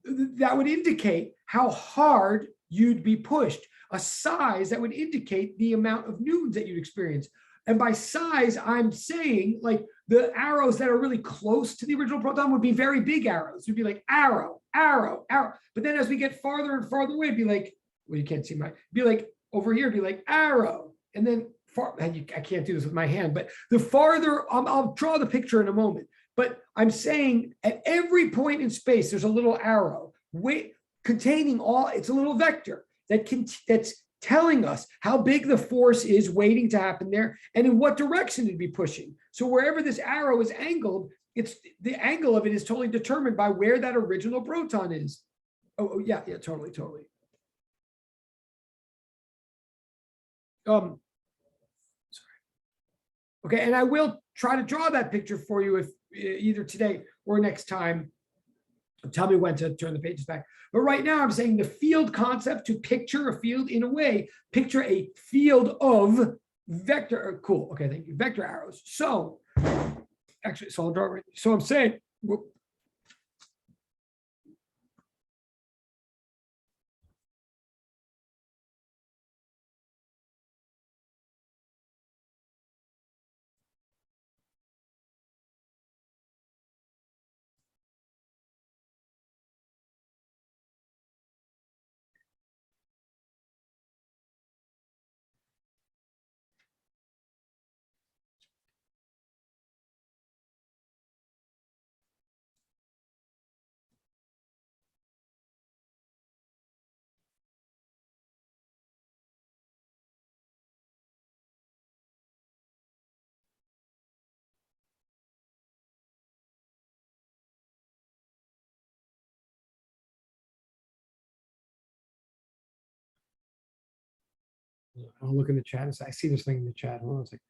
that would indicate how hard you'd be pushed, a size that would indicate the amount of newtons that you'd experience. And by size, I'm saying like the arrows that are really close to the original proton would be very big arrows. It'd be like arrow, arrow, arrow. But then as we get farther and farther away, it'd be like, well, you can't see be like over here, it'd be like arrow. And then I can't do this with my hand, but the farther, I'll draw the picture in a moment. But I'm saying at every point in space, there's a little arrow containing it's a little vector that's telling us how big the force is waiting to happen there and in what direction it'd be pushing. So wherever this arrow is angled, the angle of it is totally determined by where that original proton is. Oh yeah, totally. Sorry. Okay, and I will try to draw that picture for you if either today or next time. Tell me when to turn the pages back. But right now I'm saying the field concept, to picture a field in a way, picture a field of vector. Cool. Okay, thank you. Vector arrows. So actually, so I'll draw right. So I'm saying, I'll look in the chat. I see this thing in the chat. Hold on a second.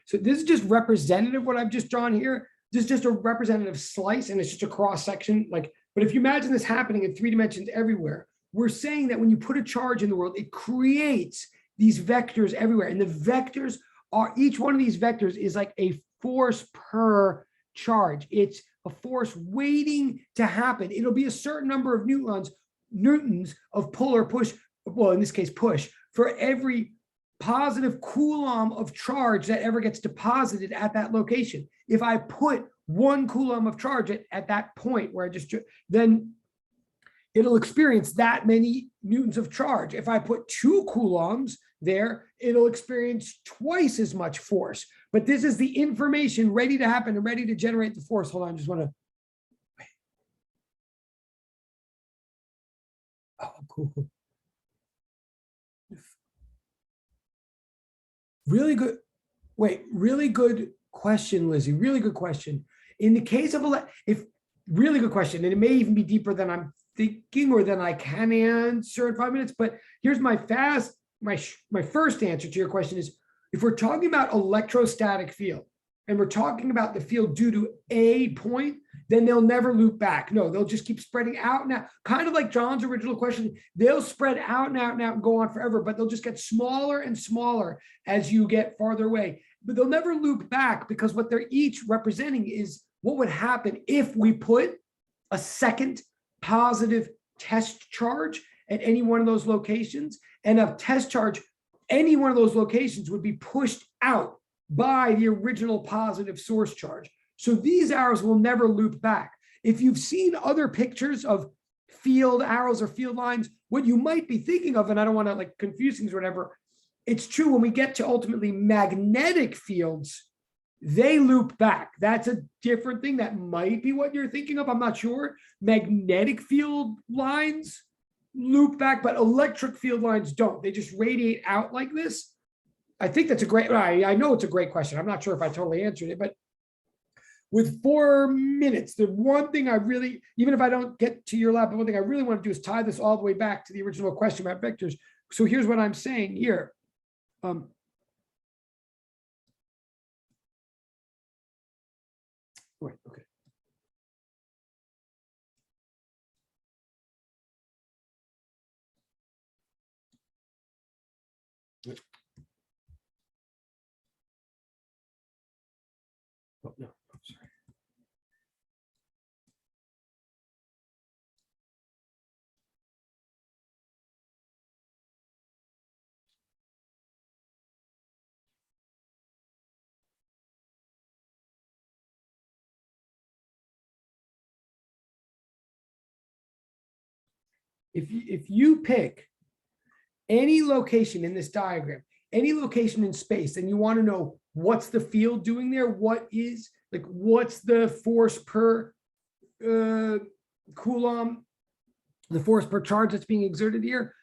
So this is just representative, what I've just drawn here. This is just a representative slice, and it's just a cross section. Like, but if you imagine this happening in 3 dimensions everywhere, we're saying that when you put a charge in the world, it creates these vectors everywhere. And the vectors are, each one of these vectors is like a force per charge. It's a force waiting to happen. It'll be a certain number of newtons of pull or push, well, in this case, push, for every positive Coulomb of charge that ever gets deposited at that location. If I put 1 Coulomb of charge at that point where I just, then it'll experience that many newtons of charge. If I put 2 coulombs there, it'll experience twice as much force. But this is the information ready to happen and ready to generate the force. Hold on, I just want to. Oh, cool. Really good. Wait, really good question, Lizzie. Really good question. In the case of really good question, and it may even be deeper than I'm thinking or than I can answer in 5 minutes. But here's my first answer to your question is, if we're talking about electrostatic field and we're talking about the field due to a point, then they'll never loop back. No, they'll just keep spreading out and out. Kind of like John's original question, they'll spread out and out and out and go on forever, but they'll just get smaller and smaller as you get farther away. But they'll never loop back, because what they're each representing is what would happen if we put a second positive test charge at any one of those locations, and a test charge, any one of those locations would be pushed out by the original positive source charge. So these arrows will never loop back. If you've seen other pictures of field arrows or field lines, what you might be thinking of, and I don't want to like confuse things or whatever, it's true when we get to ultimately magnetic fields, they loop back. That's a different thing. That might be what you're thinking of. I'm not sure. Magnetic field lines loop back, but electric field lines don't. They just radiate out like this. I think that's a great, I know it's a great question. I'm not sure if I totally answered it, but with 4 minutes, the one thing I really, even if I don't get to your lab, the one thing I really want to do is tie this all the way back to the original question about vectors. So here's what I'm saying here. Wait, okay. Oh, no, I'm sorry. If you pick any location in this diagram, any location in space, and you want to know what's the field doing there, what's the force per Coulomb, the force per charge that's being exerted here,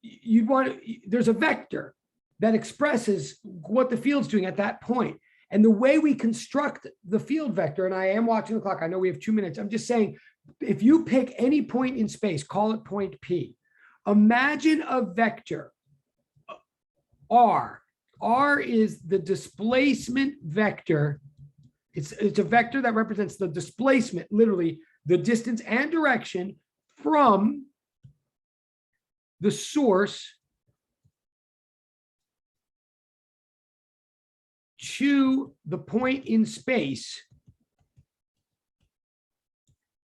you'd want to, there's a vector that expresses what the field's doing at that point. And the way we construct the field vector, and I am watching the clock, I know we have 2 minutes, I'm just saying, if you pick any point in space, call it point P, imagine a vector, R. R is the displacement vector. It's a vector that represents the displacement, literally the distance and direction from the source to the point in space.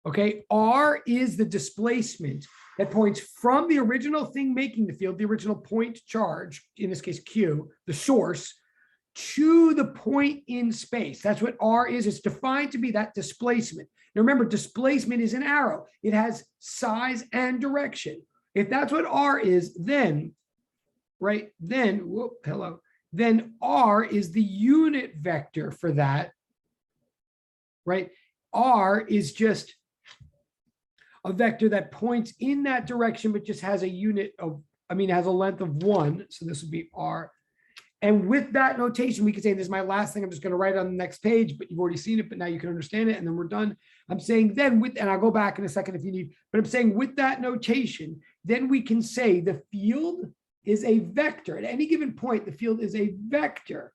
Okay, R is the displacement that points from the original thing making the field, the original point charge, in this case Q, the source, to the point in space. That's what R is. It's defined to be that displacement. Now remember, displacement is an arrow. It has size and direction. If that's what R is, then, right, then R is the unit vector for that, right? R is just a vector that points in that direction, but just has a unit of, has a length of 1. So this would be R. And with that notation, we could say, this is my last thing. I'm just going to write it on the next page, but you've already seen it, but now you can understand it. And then we're done. I'm saying then and I'll go back in a second if you need, but I'm saying with that notation, then we can say the field is a vector. At any given point, the field is a vector,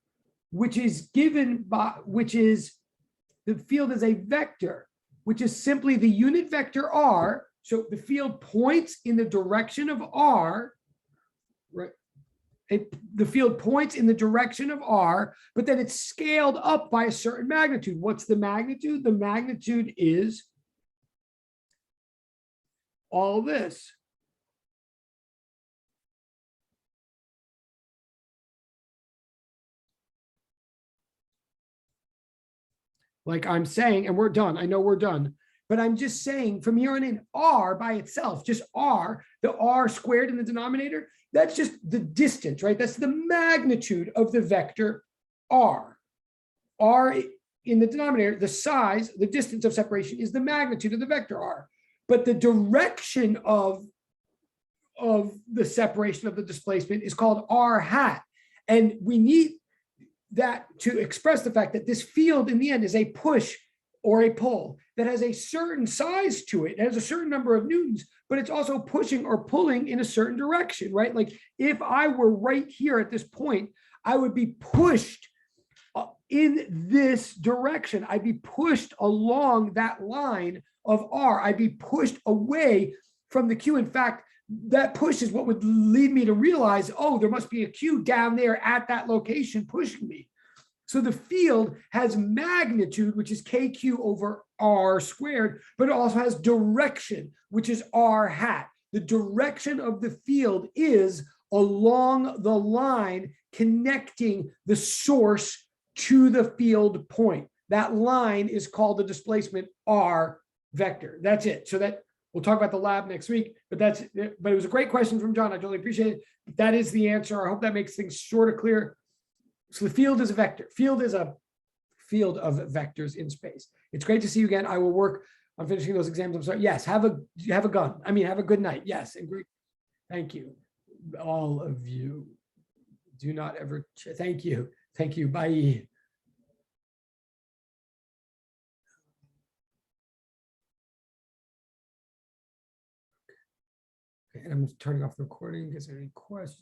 which is given by, the field is a vector, which is simply the unit vector r. So the field points in the direction of r, right? The field points in the direction of r, but then it's scaled up by a certain magnitude. What's the magnitude? The magnitude is all this. Like I'm saying, and we're done. I know we're done, but I'm just saying from here on in, r by itself, just r, the r squared in the denominator, that's just the distance, right? That's the magnitude of the vector r. R in the denominator, the size, the distance of separation is the magnitude of the vector r. But the direction of the separation of the displacement is called r hat. And we need that to express the fact that this field in the end is a push or a pull that has a certain size to it. It has a certain number of newtons, but it's also pushing or pulling in a certain direction, right? Like if I were right here at this point, I would be pushed in this direction. I'd be pushed along that line of R. I'd be pushed away from the Q. In fact, that push is what would lead me to realize, oh, there must be a Q down there at that location pushing me. So the field has magnitude, which is KQ over R squared, but it also has direction, which is R hat. The direction of the field is along the line connecting the source to the field point. That line is called the displacement R vector. That's it. So that we'll talk about the lab next week, but it was a great question from John. I totally appreciate it. That is the answer. I hope that makes things sort of clear. So the field is a vector. Field is a field of vectors in space. It's great to see you again. I will work on finishing those exams. I'm sorry. Yes, have a gun. I mean, have a good night. Yes, and great. Thank you, all of you. Do not ever. Thank you. Thank you. Bye. And I'm turning off the recording. Is there any questions?